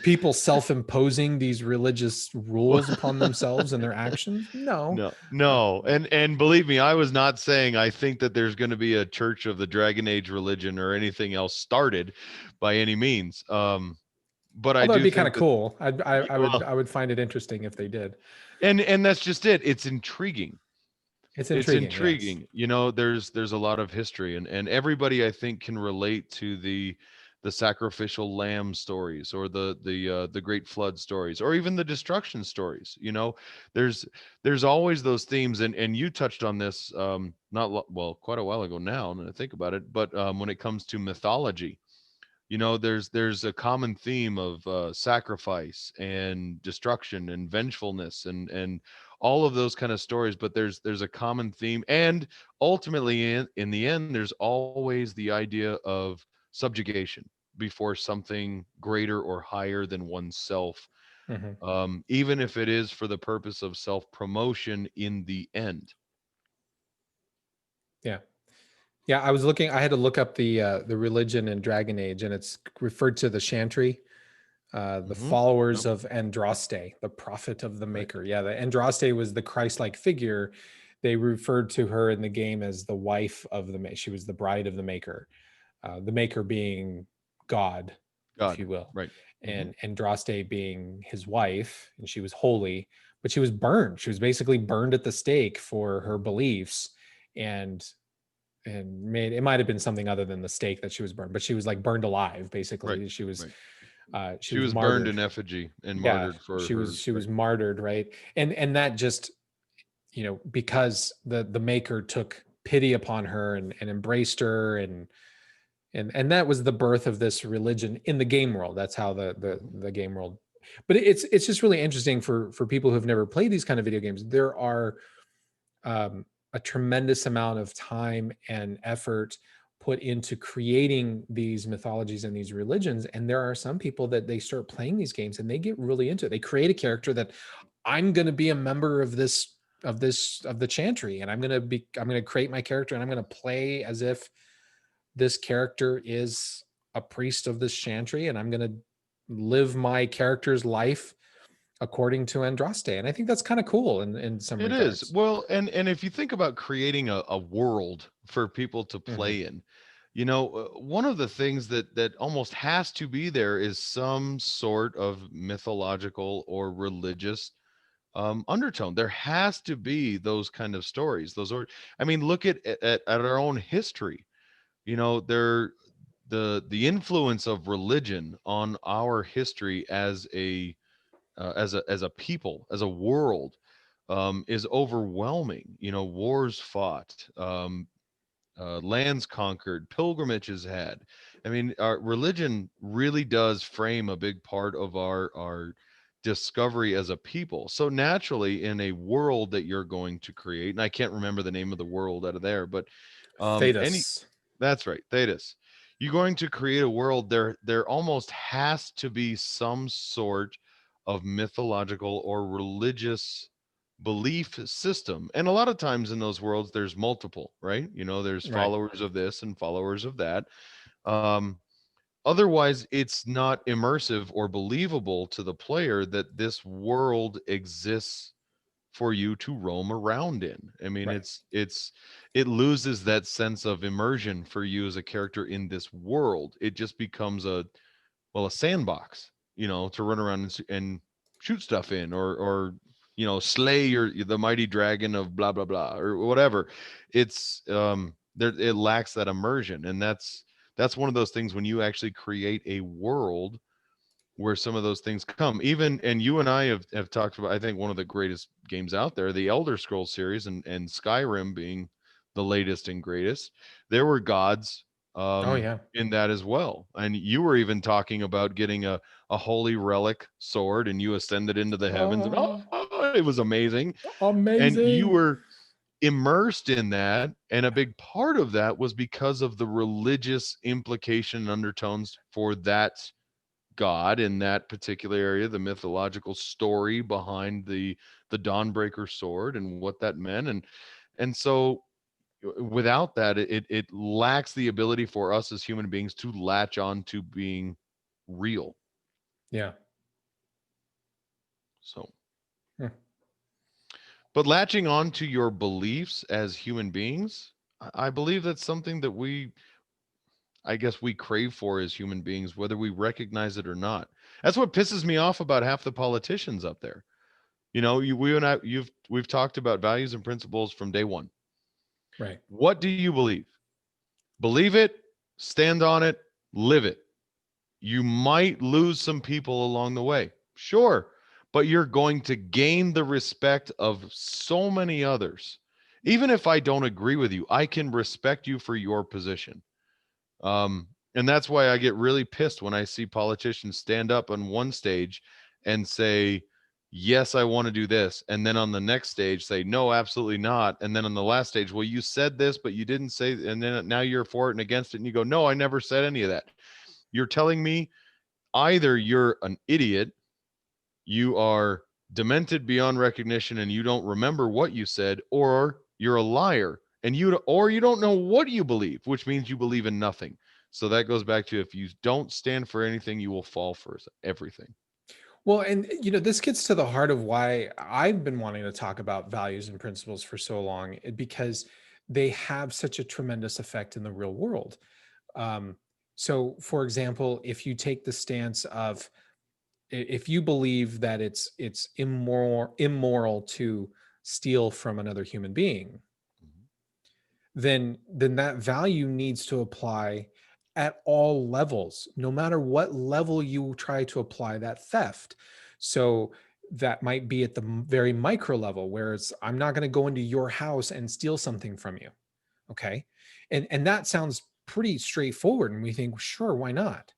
Speaker 3: people self-imposing these religious rules upon themselves and their actions? No.
Speaker 4: No, no. And believe me, I was not saying I think that there's going to be a church of the Dragon Age religion or anything else started by any means. But I
Speaker 3: Although it'd
Speaker 4: do
Speaker 3: be kind of
Speaker 4: think that,
Speaker 3: cool. I would
Speaker 4: well,
Speaker 3: I would find it interesting if they did.
Speaker 4: and that's just it. It's intriguing.
Speaker 3: It's
Speaker 4: It's
Speaker 3: intriguing, yes.
Speaker 4: intriguing. You know, there's a lot of history, and everybody I think can relate to the sacrificial lamb stories, or the great flood stories, or even the destruction stories. You know, there's there's always those themes, and you touched on this well, quite a while ago now, and I think about it, but when it comes to mythology, you know, there's a common theme of sacrifice and destruction and vengefulness and all of those kind of stories, but there's a common theme, and ultimately in the end there's always the idea of subjugation before something greater or higher than oneself,
Speaker 3: Mhm.
Speaker 4: even if it is for the purpose of self promotion in the end.
Speaker 3: Yeah. Yeah, I had to look up the religion in Dragon Age, and it's referred to the Chantry, the
Speaker 4: Hmm.
Speaker 3: followers
Speaker 4: Yep.
Speaker 3: of Andraste, the prophet of the
Speaker 4: Right.
Speaker 3: maker. Yeah, the Andraste was the Christ-like figure. They referred to her in the game as the wife of she was the bride of the maker being God, if
Speaker 4: God.
Speaker 3: you will,
Speaker 4: Right. Hmm.
Speaker 3: and Andraste being his wife, and she was holy, but she was burned. She was basically burned at the stake for her beliefs, and made, it might have been something other than the stake that she was burned, but she was like burned alive. Basically,
Speaker 4: Right.
Speaker 3: she was
Speaker 4: Right.
Speaker 3: she
Speaker 4: She
Speaker 3: was
Speaker 4: was burned
Speaker 3: martyred.
Speaker 4: in effigy and
Speaker 3: Yeah,
Speaker 4: martyred for
Speaker 3: she
Speaker 4: her.
Speaker 3: was she
Speaker 4: Right.
Speaker 3: was martyred, right? And that just, you know, because the maker took pity upon her and embraced her, and that was the birth of this religion in the game world. That's how the game world. But it's just really interesting for people who've never played these kind of video games. There are a tremendous amount of time and effort put into creating these mythologies and these religions, and there are some people that they start playing these games and they get really into it. They create a character that, I'm going to be a member of the chantry, and I'm going to create my character, and I'm going to play as if this character is a priest of this chantry, and I'm going to live my character's life according to Andraste. And I think that's kind of cool in some
Speaker 4: It is.
Speaker 3: regards.
Speaker 4: Well, and if you think about creating a world for people to
Speaker 3: Mhm.
Speaker 4: play in, you know, one of the things that almost has to be there is some sort of mythological or religious undertone. There has to be those kind of stories. Those are, I mean, look at our own history. You know, the influence of religion on our history as a as a people, as a world, is overwhelming. You know, wars fought, lands conquered, pilgrimages had. I mean, our religion really does frame a big part of our discovery as a people. So naturally, in a world that you're going to create, and I can't remember the name of the world out of there, but any
Speaker 3: Thetis.
Speaker 4: that's right, Thetis. You're going to create a world there almost has to be some sort of mythological or religious belief system. And a lot of times in those worlds there's multiple, right? You know, there's
Speaker 3: Right.
Speaker 4: followers of this and followers of that. Um Otherwise it's not immersive or believable to the player that this world exists for you to roam around in. I mean,
Speaker 3: Right.
Speaker 4: it loses that sense of immersion for you as a character in this world. It just becomes a sandbox, you know, to run around and shoot stuff in, or you know, slay the mighty dragon of blah blah blah or whatever. It's there, it lacks that immersion, and that's one of those things when you actually create a world where some of those things come. Even, and you and I have talked about, I think, one of the greatest games out there, the Elder Scrolls series, and Skyrim being the latest and greatest. There were gods
Speaker 3: Oh yeah.
Speaker 4: in that as well. And you were even talking about getting a holy relic sword, and you ascended into the heavens, and
Speaker 3: Oh,
Speaker 4: it was amazing. And you
Speaker 3: amazing.
Speaker 4: were immersed in that, and a big part of that was because of the religious implication and undertones for that god in that particular area, the mythological story behind the Dawnbreaker sword and what that meant. And so without that, it lacks the ability for us as human beings to latch on to being real.
Speaker 3: Yeah.
Speaker 4: So,
Speaker 3: Hmm.
Speaker 4: but latching on to your beliefs as human beings, I believe that's something that I guess we crave for as human beings, whether we recognize it or not. That's what pisses me off about half the politicians up there. You know, we and I, we've talked about values and principles from day one.
Speaker 3: Right.
Speaker 4: What do you believe? Believe it, stand on it, live it. You might lose some people along the way, sure, but you're going to gain the respect of so many others. Even if I don't agree with you, I can respect you for your position. And that's why I get really pissed when I see politicians stand up on one stage and say, yes, I want to do this. And then on the next stage say, no, absolutely not. And then on the last stage, well, you said this, but you didn't say, and then now you're for it and against it. And you go, no, I never said any of that. You're telling me either you're an idiot, you are demented beyond recognition, and you don't remember what you said, or you're a liar and you don't know what you believe, which means you believe in nothing. So that goes back to, if you don't stand for anything, you will fall for everything.
Speaker 3: Well, and you know, this gets to the heart of why I've been wanting to talk about values and principles for so long, because they have such a tremendous effect in the real world. Um, so, for example, if you take the stance of if you believe that it's immoral to steal from another human being, then that value needs to apply at all levels, no matter what level you try to apply that theft. So that might be at the very micro level, where it's, I'm not going to go into your house and steal something from you. Okay. And that sounds pretty straightforward. And we think, sure, why not?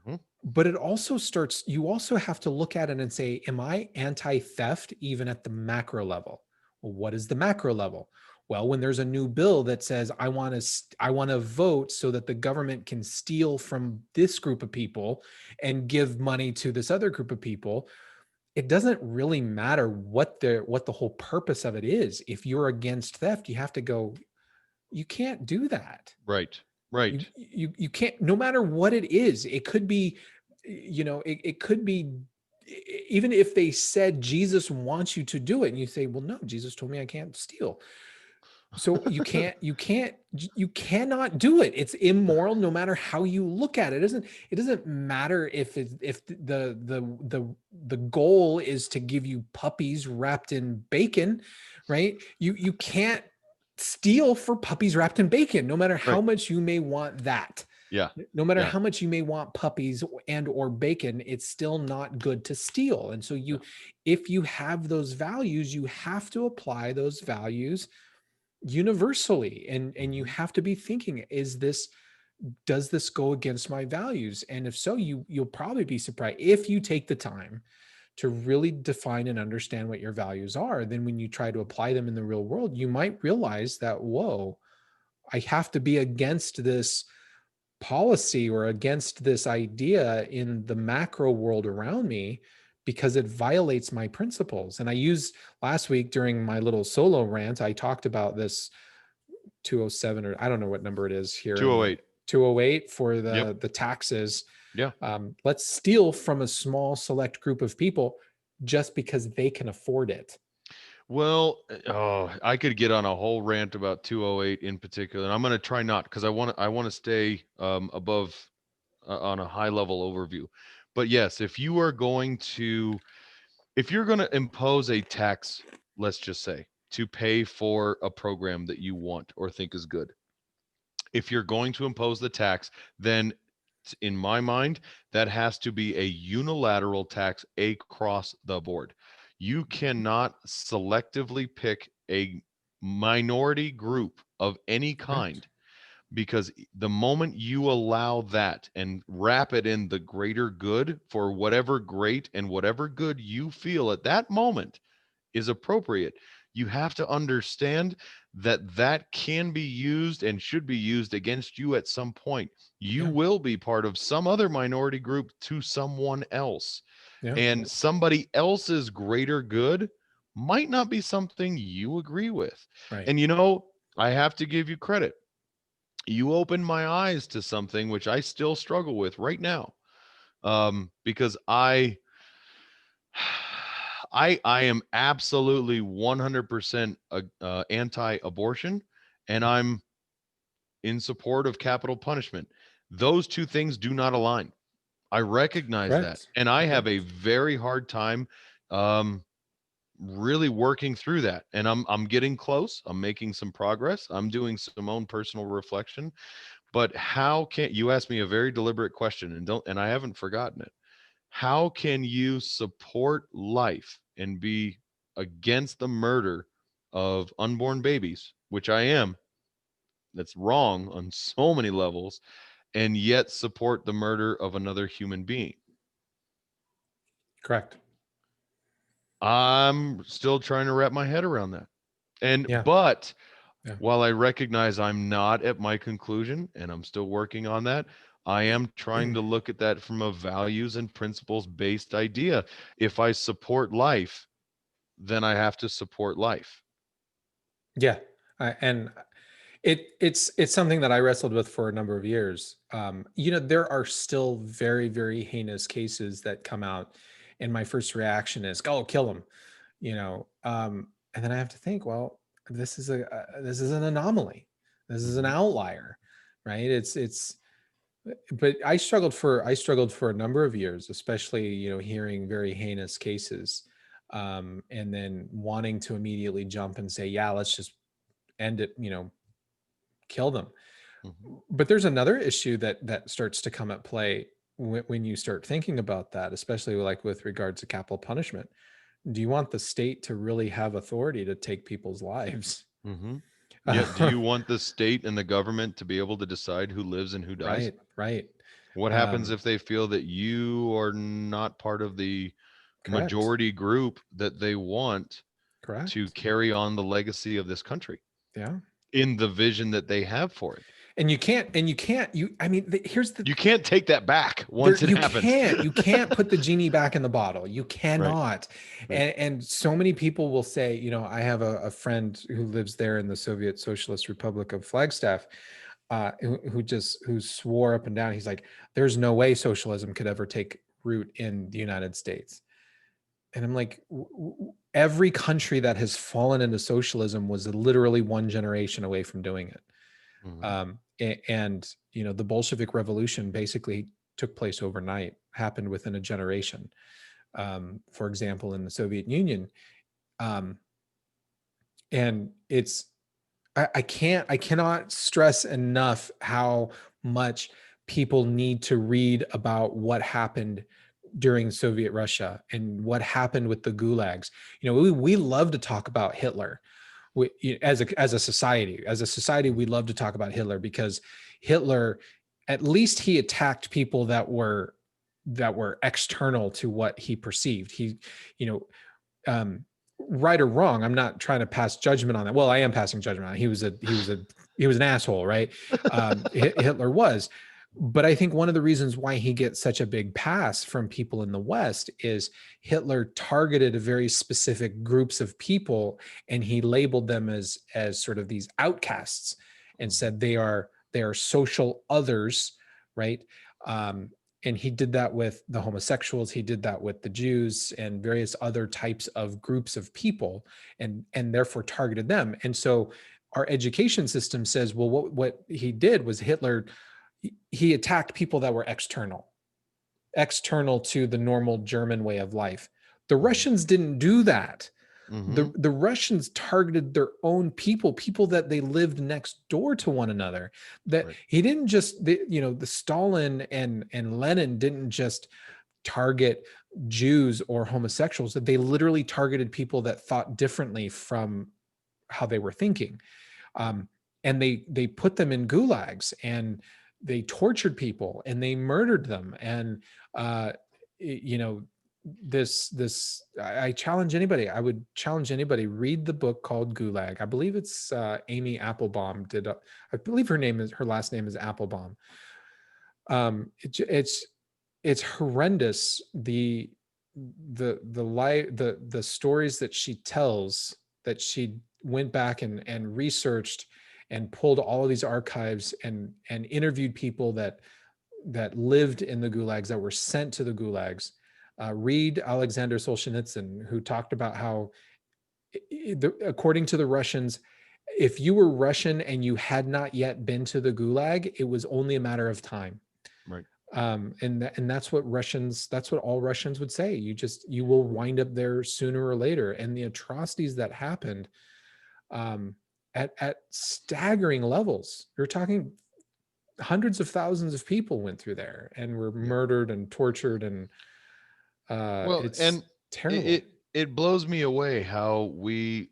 Speaker 4: Mhm.
Speaker 3: But it also starts, you also have to look at it and say, am I anti-theft even at the macro level? Well, what is the macro level? Well, when there's a new bill that says, I want to vote so that the government can steal from this group of people and give money to this other group of people, it doesn't really matter what the whole purpose of it is. If you're against theft, you have to go, you can't do that.
Speaker 4: Right. Right.
Speaker 3: You can't, no matter what it is. It could be, it could be, even if they said Jesus wants you to do it and you say, well, no, Jesus told me I can't steal. So you cannot do it. It's immoral no matter how you look at it. It doesn't matter if the goal is to give you puppies wrapped in bacon, right? You can't steal for puppies wrapped in bacon, no matter how
Speaker 4: Right.
Speaker 3: much you may want that.
Speaker 4: Yeah.
Speaker 3: No matter
Speaker 4: Yeah.
Speaker 3: how much you may want puppies and or bacon, it's still not good to steal. And so if you have those values, you have to apply those values universally. And you have to be thinking, does this go against my values? And if so, you'll probably be surprised if you take the time to really define and understand what your values are. Then when you try to apply them in the real world, you might realize that, whoa, I have to be against this policy or against this idea in the macro world around me because it violates my principles. And I used last week during my little solo rant, I talked about this 207, or I don't know what number it is here.
Speaker 4: 208.
Speaker 3: 208 for
Speaker 4: Yep.
Speaker 3: the taxes.
Speaker 4: Yeah.
Speaker 3: Let's steal from a small select group of people just because they can afford it.
Speaker 4: Well, I could get on a whole rant about 208 in particular, and I'm going to try not, because I want to stay above on a high level overview. But yes, if you're going to impose a tax, let's just say, to pay for a program that you want or think is good, if you're going to impose the tax, then in my mind, that has to be a unilateral tax across the board. You cannot selectively pick a minority group of any kind, because the moment you allow that and wrap it in the greater good for whatever great and whatever good you feel at that moment is appropriate, you have to understand that that can be used and should be used against you at some point. You will be part of some other minority group to someone else. And somebody else's greater good might not be something you agree with.
Speaker 3: Right.
Speaker 4: And I have to give you credit. You opened my eyes to something which I still struggle with right now, because I am absolutely 100% anti-abortion, and I'm in support of capital punishment. Those two things do not align. I recognize that, and I have a very hard time really working through that. And I'm getting close. I'm making some progress. I'm doing some own personal reflection. But how can you ask me a very deliberate question, and I haven't forgotten it. How can you support life and be against the murder of unborn babies, which I am? That's wrong on so many levels, and yet support the murder of another human being.
Speaker 3: Correct.
Speaker 4: I'm still trying to wrap my head around that. But while I recognize I'm not at my conclusion and I'm still working on that, I am trying to look at that from a values and principles based idea. If I support life, then I have to support life.
Speaker 3: Yeah. And it's something that I wrestled with for a number of years. There are still very, very heinous cases that come out, and my first reaction is, "Oh, kill them," and then I have to think, well, this is an anomaly. This is an outlier, right? It's But I struggled for a number of years, especially, hearing very heinous cases, and then wanting to immediately jump and say, yeah, let's just end it, kill them.
Speaker 4: Mhm.
Speaker 3: But there's another issue that starts to come at play when you start thinking about that, especially like with regards to capital punishment. Do you want the state to really have authority to take people's lives?
Speaker 4: Mhm. Yeah. Do you want the state and the government to be able to decide who lives and who dies?
Speaker 3: Right.
Speaker 4: What happens
Speaker 3: Um,
Speaker 4: if they feel that you are not part of the
Speaker 3: correct.
Speaker 4: majority group that they want to
Speaker 3: Correct.
Speaker 4: carry on the legacy of this country
Speaker 3: Yeah.
Speaker 4: in the vision that they have for it?
Speaker 3: And I mean, here's the,
Speaker 4: You can't take that back
Speaker 3: there
Speaker 4: once it happens.
Speaker 3: you can't put the genie back in the bottle. You
Speaker 4: Right.
Speaker 3: cannot.
Speaker 4: Right.
Speaker 3: And so many people will say, I have a friend who lives there in the Soviet Socialist Republic of Flagstaff, who swore up and down. He's like, there's no way socialism could ever take root in the United States. And I'm like, every country that has fallen into socialism was literally one generation away from doing it.
Speaker 4: Mhm.
Speaker 3: And the Bolshevik Revolution basically took place overnight, happened within a generation. For example, in the Soviet Union, um, and I cannot stress enough how much people need to read about what happened during Soviet Russia and what happened with the gulags. We love to talk about Hitler. As a society, we love to talk about Hitler because Hitler, at least he attacked people that were external to what he perceived. He, you know, right or wrong, I'm not trying to pass judgment on that. Well, I am passing judgment on it. He was an asshole, right? Hitler was. But I think one of the reasons why he gets such a big pass from people in the West is Hitler targeted a very specific groups of people, and he labeled them as sort of these outcasts, and said they are social others, right? And he did that with the homosexuals. He did that with the Jews and various other types of groups of people, and therefore targeted them. And so our education system says, well, what he did was Hitler, he attacked people that were external to the normal German way of life. The Russians didn't do that.
Speaker 4: Mhm.
Speaker 3: The Russians targeted their own people that they lived next door to one another. That
Speaker 4: Right.
Speaker 3: he didn't just, the Stalin and Lenin didn't just target Jews or homosexuals, that they literally targeted people that thought differently from how they were thinking. And they put them in gulags, and they tortured people, and they murdered them. And you know this I challenge anybody, I would challenge anybody, read the book called Gulag. I believe it's Amy Applebaum did I believe her last name is Applebaum. It's horrendous, the stories that she tells, that she went back and researched and pulled all of these archives and interviewed people that lived in the gulags, that were sent to the gulags. Read Alexander Solzhenitsyn, who talked about how, according to the Russians, if you were Russian and you had not yet been to the gulag, it was only a matter of time.
Speaker 4: Right.
Speaker 3: And that's what all Russians would say. You will wind up there sooner or later. And the atrocities that happened, at staggering levels, you're talking hundreds of thousands of people went through there and were murdered and tortured, and it's
Speaker 4: And
Speaker 3: terrible.
Speaker 4: it blows me away how we,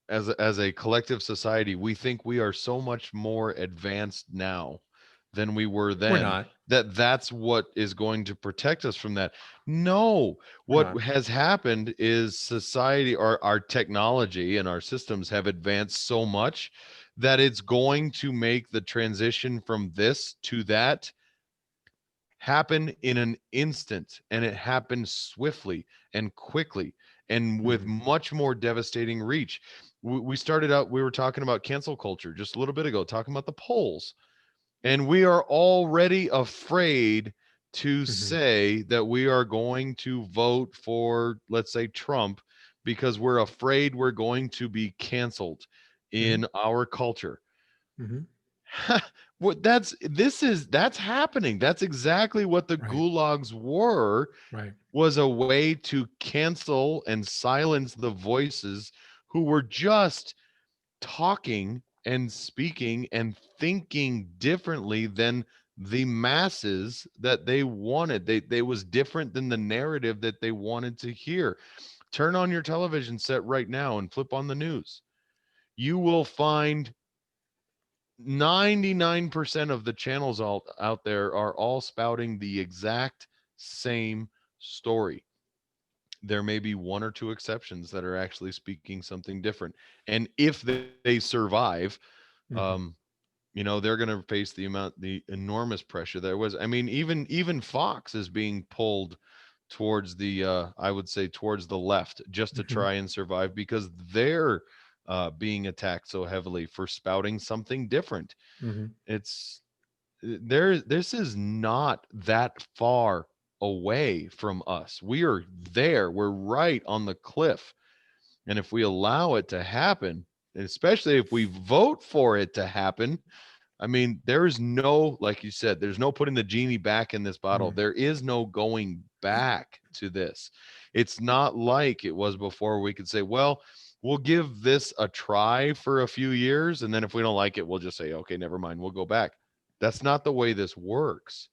Speaker 4: as a collective society, we think we are so much more advanced now than we were
Speaker 3: We're
Speaker 4: then,
Speaker 3: not.
Speaker 4: that's what is going to protect us from that. No,
Speaker 3: We're
Speaker 4: what
Speaker 3: not.
Speaker 4: has happened is society, or our technology and our systems have advanced so much that it's going to make the transition from this to that happen in an instant, and it happens swiftly and quickly and with much more devastating reach. We started out, we were talking about cancel culture just a little bit ago, talking about the polls, and we are already afraid to say that we are going to vote for, let's say, Trump, because we're afraid we're going to be canceled in our culture. That's happening. That's exactly what the
Speaker 3: Right.
Speaker 4: gulags were,
Speaker 3: Right.
Speaker 4: was a way to cancel and silence the voices who were just talking and speaking and thinking differently than the masses that they wanted. They was different than the narrative that they wanted to hear. Turn on your television set right now and flip on the news. You will find 99% of the channels out there are all spouting the exact same story. There may be one or two exceptions that are actually speaking something different. And if they survive,
Speaker 3: Mhm.
Speaker 4: they're going to face the enormous pressure there was. I mean, even Fox is being pulled towards I would say towards the left, just to
Speaker 3: Mhm.
Speaker 4: try and survive, because they're being attacked so heavily for spouting something different.
Speaker 3: Mhm.
Speaker 4: It's this is not that far away from us. We are there. We're right on the cliff. And if we allow it to happen, and especially if we vote for it to happen, I mean, there is no, like you said, there's no putting the genie back in this bottle.
Speaker 3: Mm.
Speaker 4: There is no going back to this. It's not like it was before. We could say, well, we'll give this a try for a few years, and then if we don't like it, we'll just say, okay, never mind, we'll go back. That's not the way this works.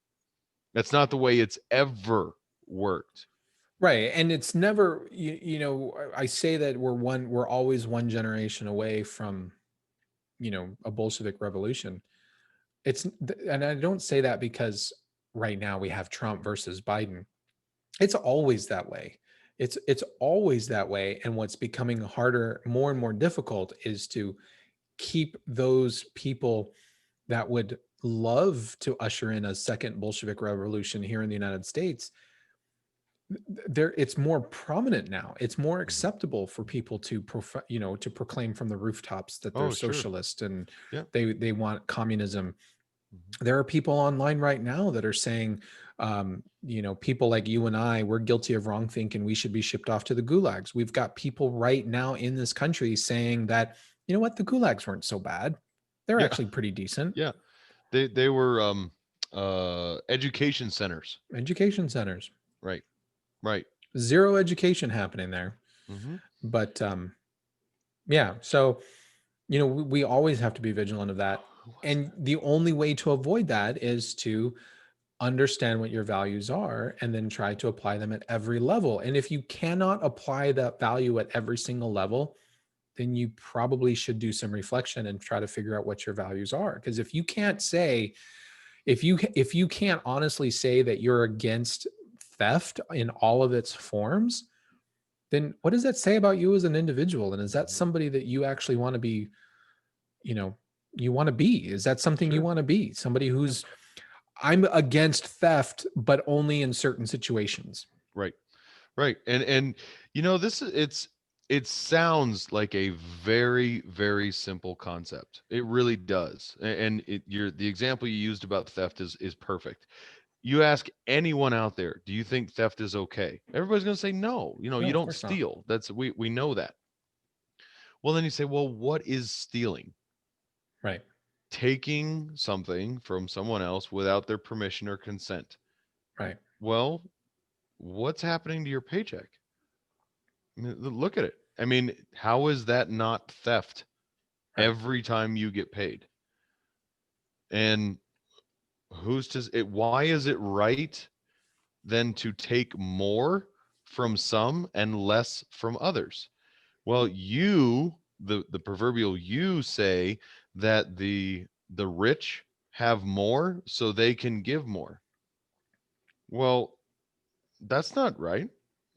Speaker 4: That's not the way it's ever worked.
Speaker 3: Right. And it's never, I say that we're always one generation away from, a Bolshevik revolution. And I don't say that because right now we have Trump versus Biden. It's always that way. It's always that way. And what's becoming harder, more and more difficult, is to keep those people that would love to usher in a second Bolshevik revolution here in the United States. It's more prominent now. It's more acceptable for people to to proclaim from the rooftops that they're
Speaker 4: Oh, sure.
Speaker 3: socialist and
Speaker 4: Yeah.
Speaker 3: they want communism.
Speaker 4: Mhm.
Speaker 3: There are people online right now that are saying, people like you and I, we're guilty of wrong thinking, we should be shipped off to the gulags. We've got people right now in this country saying that, you know what, the gulags weren't so bad, they're
Speaker 4: Yeah.
Speaker 3: actually pretty decent.
Speaker 4: Yeah. They were education centers.
Speaker 3: Education centers,
Speaker 4: Right. Right.
Speaker 3: zero education happening there.
Speaker 4: Mm-hmm.
Speaker 3: But yeah, so we always have to be vigilant of that. And the only way to avoid that is to understand what your values are and then try to apply them at every level. And if you cannot apply that value at every single level, then you probably should do some reflection and try to figure out what your values are. Because if you can't say, if you can't honestly say that you're against theft in all of its forms, then what does that say about you as an individual? And is that somebody that you actually want to be, you know, you want to be? Is that something you
Speaker 4: Sure.
Speaker 3: want to be? Somebody who's, I'm against theft, but only in certain situations.
Speaker 4: Right. Right. And it sounds like a very, very simple concept. It really does. And the example you used about theft is perfect. You ask anyone out there, do you think theft is okay? Everybody's going to say no. You
Speaker 3: No, of
Speaker 4: don't
Speaker 3: course not.
Speaker 4: steal. We know that. Well, then you say, well, what is stealing?
Speaker 3: Right.
Speaker 4: Taking something from someone else without their permission or consent.
Speaker 3: Right.
Speaker 4: Well, what's happening to your paycheck? I mean, look at it. I mean, how is that not theft
Speaker 3: Right.
Speaker 4: every time you get paid? And why is it right then to take more from some and less from others? Well, the proverbial you say that the rich have more so they can give more. Well, that's not right.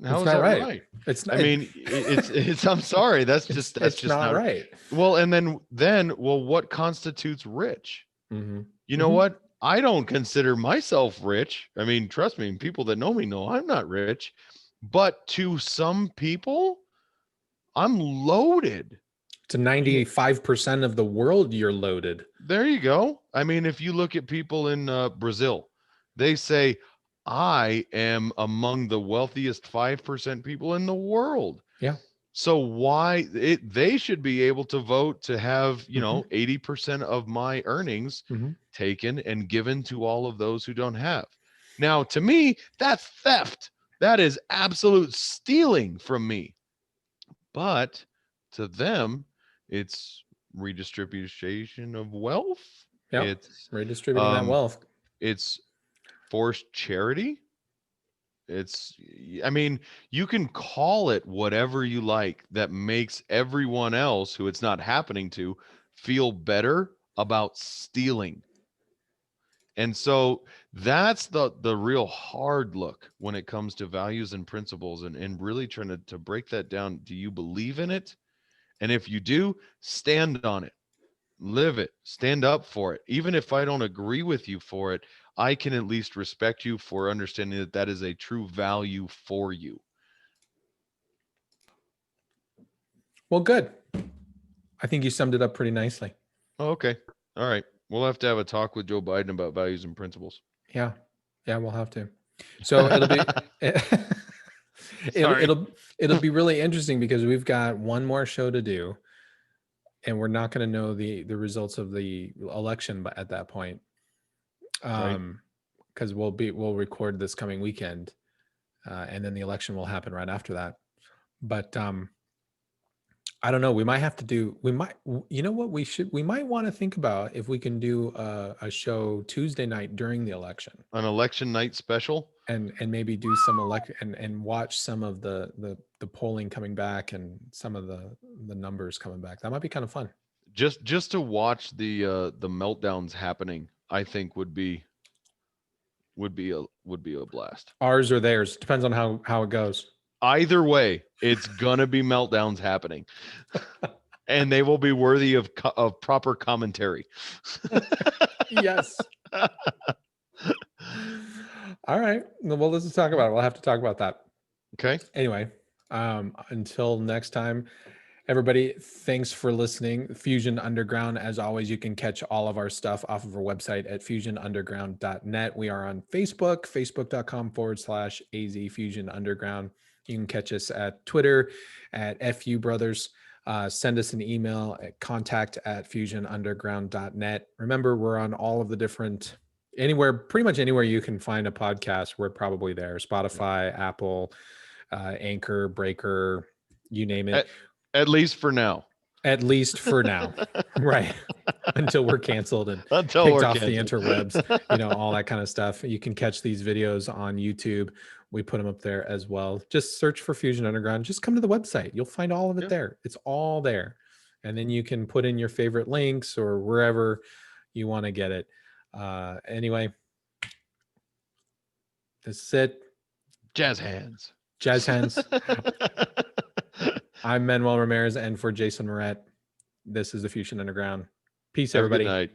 Speaker 4: How
Speaker 3: It's
Speaker 4: is
Speaker 3: not
Speaker 4: that
Speaker 3: right.
Speaker 4: right?
Speaker 3: It's
Speaker 4: I
Speaker 3: not,
Speaker 4: mean, it's I'm sorry, that's
Speaker 3: it's
Speaker 4: just
Speaker 3: not
Speaker 4: not
Speaker 3: right.
Speaker 4: well. And then well, what constitutes rich?
Speaker 3: Mm-hmm.
Speaker 4: You know
Speaker 3: Mm-hmm.
Speaker 4: what? I don't consider myself rich. I mean, trust me, people that know me know I'm not rich. But to some people, I'm loaded.
Speaker 3: To 95% of the world, you're loaded.
Speaker 4: There you go. I mean, if you look at people in Brazil, they say, I am among the wealthiest 5% people in the world.
Speaker 3: Yeah.
Speaker 4: So why they should be able to vote to have, 80% of my earnings
Speaker 3: Mhm.
Speaker 4: taken and given to all of those who don't have. Now, to me, that's theft. That is absolute stealing from me. But to them, it's redistribution of wealth.
Speaker 3: Yep.
Speaker 4: It's
Speaker 3: Redistributing that wealth.
Speaker 4: it's forced charity. I mean, you can call it whatever you like that makes everyone else who it's not happening to feel better about stealing. And so that's the real hard look when it comes to values and principles, and really trying to break that down. Do you believe in it? And if you do, stand on it, live it, stand up for it. Even if I don't agree with you for it, I can at least respect you for understanding that that is a true value for you.
Speaker 3: Well, good. I think you summed it up pretty nicely.
Speaker 4: Oh, okay. All right. We'll have to have a talk with Joe Biden about values and principles.
Speaker 3: Yeah. Yeah, we'll have to. So it'll be it'll be really interesting because we've got one more show to do, and we're not going to know the results of the election at that point. Because we'll record this coming weekend, and then the election will happen right after that. But I don't know. We might have to do. We might. You know what? We might want to think about if we can do a show Tuesday night during the election,
Speaker 4: An election night special,
Speaker 3: and maybe do some and watch some of the polling coming back and some of the numbers coming back. That might be kind of fun.
Speaker 4: just to watch the meltdowns happening, I think would be a blast.
Speaker 3: Ours or theirs depends on how it goes.
Speaker 4: Either way, it's gonna be meltdowns happening, and they will be worthy of proper commentary.
Speaker 3: Yes. All right. Well, let's talk about it. We'll have to talk about that.
Speaker 4: Okay.
Speaker 3: Anyway, until next time, everybody, thanks for listening. Fusion Underground, as always, you can catch all of our stuff off of our website at fusionunderground.net. We are on Facebook, facebook.com/AZ Fusion Underground. You can catch us at Twitter at FU Brothers. Send us an email at contact@fusionunderground.net. Remember, we're on all of the different, pretty much anywhere you can find a podcast, we're probably there. Spotify, Apple, Anchor, Breaker, you name it.
Speaker 4: At least for now.
Speaker 3: At least for now. Right. Until we're canceled and
Speaker 4: Until
Speaker 3: kicked
Speaker 4: we're
Speaker 3: off
Speaker 4: canceled.
Speaker 3: the interwebs, all that kind of stuff. You can catch these videos on YouTube. We put them up there as well. Just search for Fusion Underground. Just come to the website. You'll find all of it there. It's all there. And then you can put in your favorite links or wherever you want to get it. Anyway, this is it.
Speaker 4: Jazz hands.
Speaker 3: Jazz hands. I'm Manuel Ramirez, and for Jason Moret, this is the Fusion Underground. Peace,
Speaker 4: Have a good
Speaker 3: everybody.
Speaker 4: night.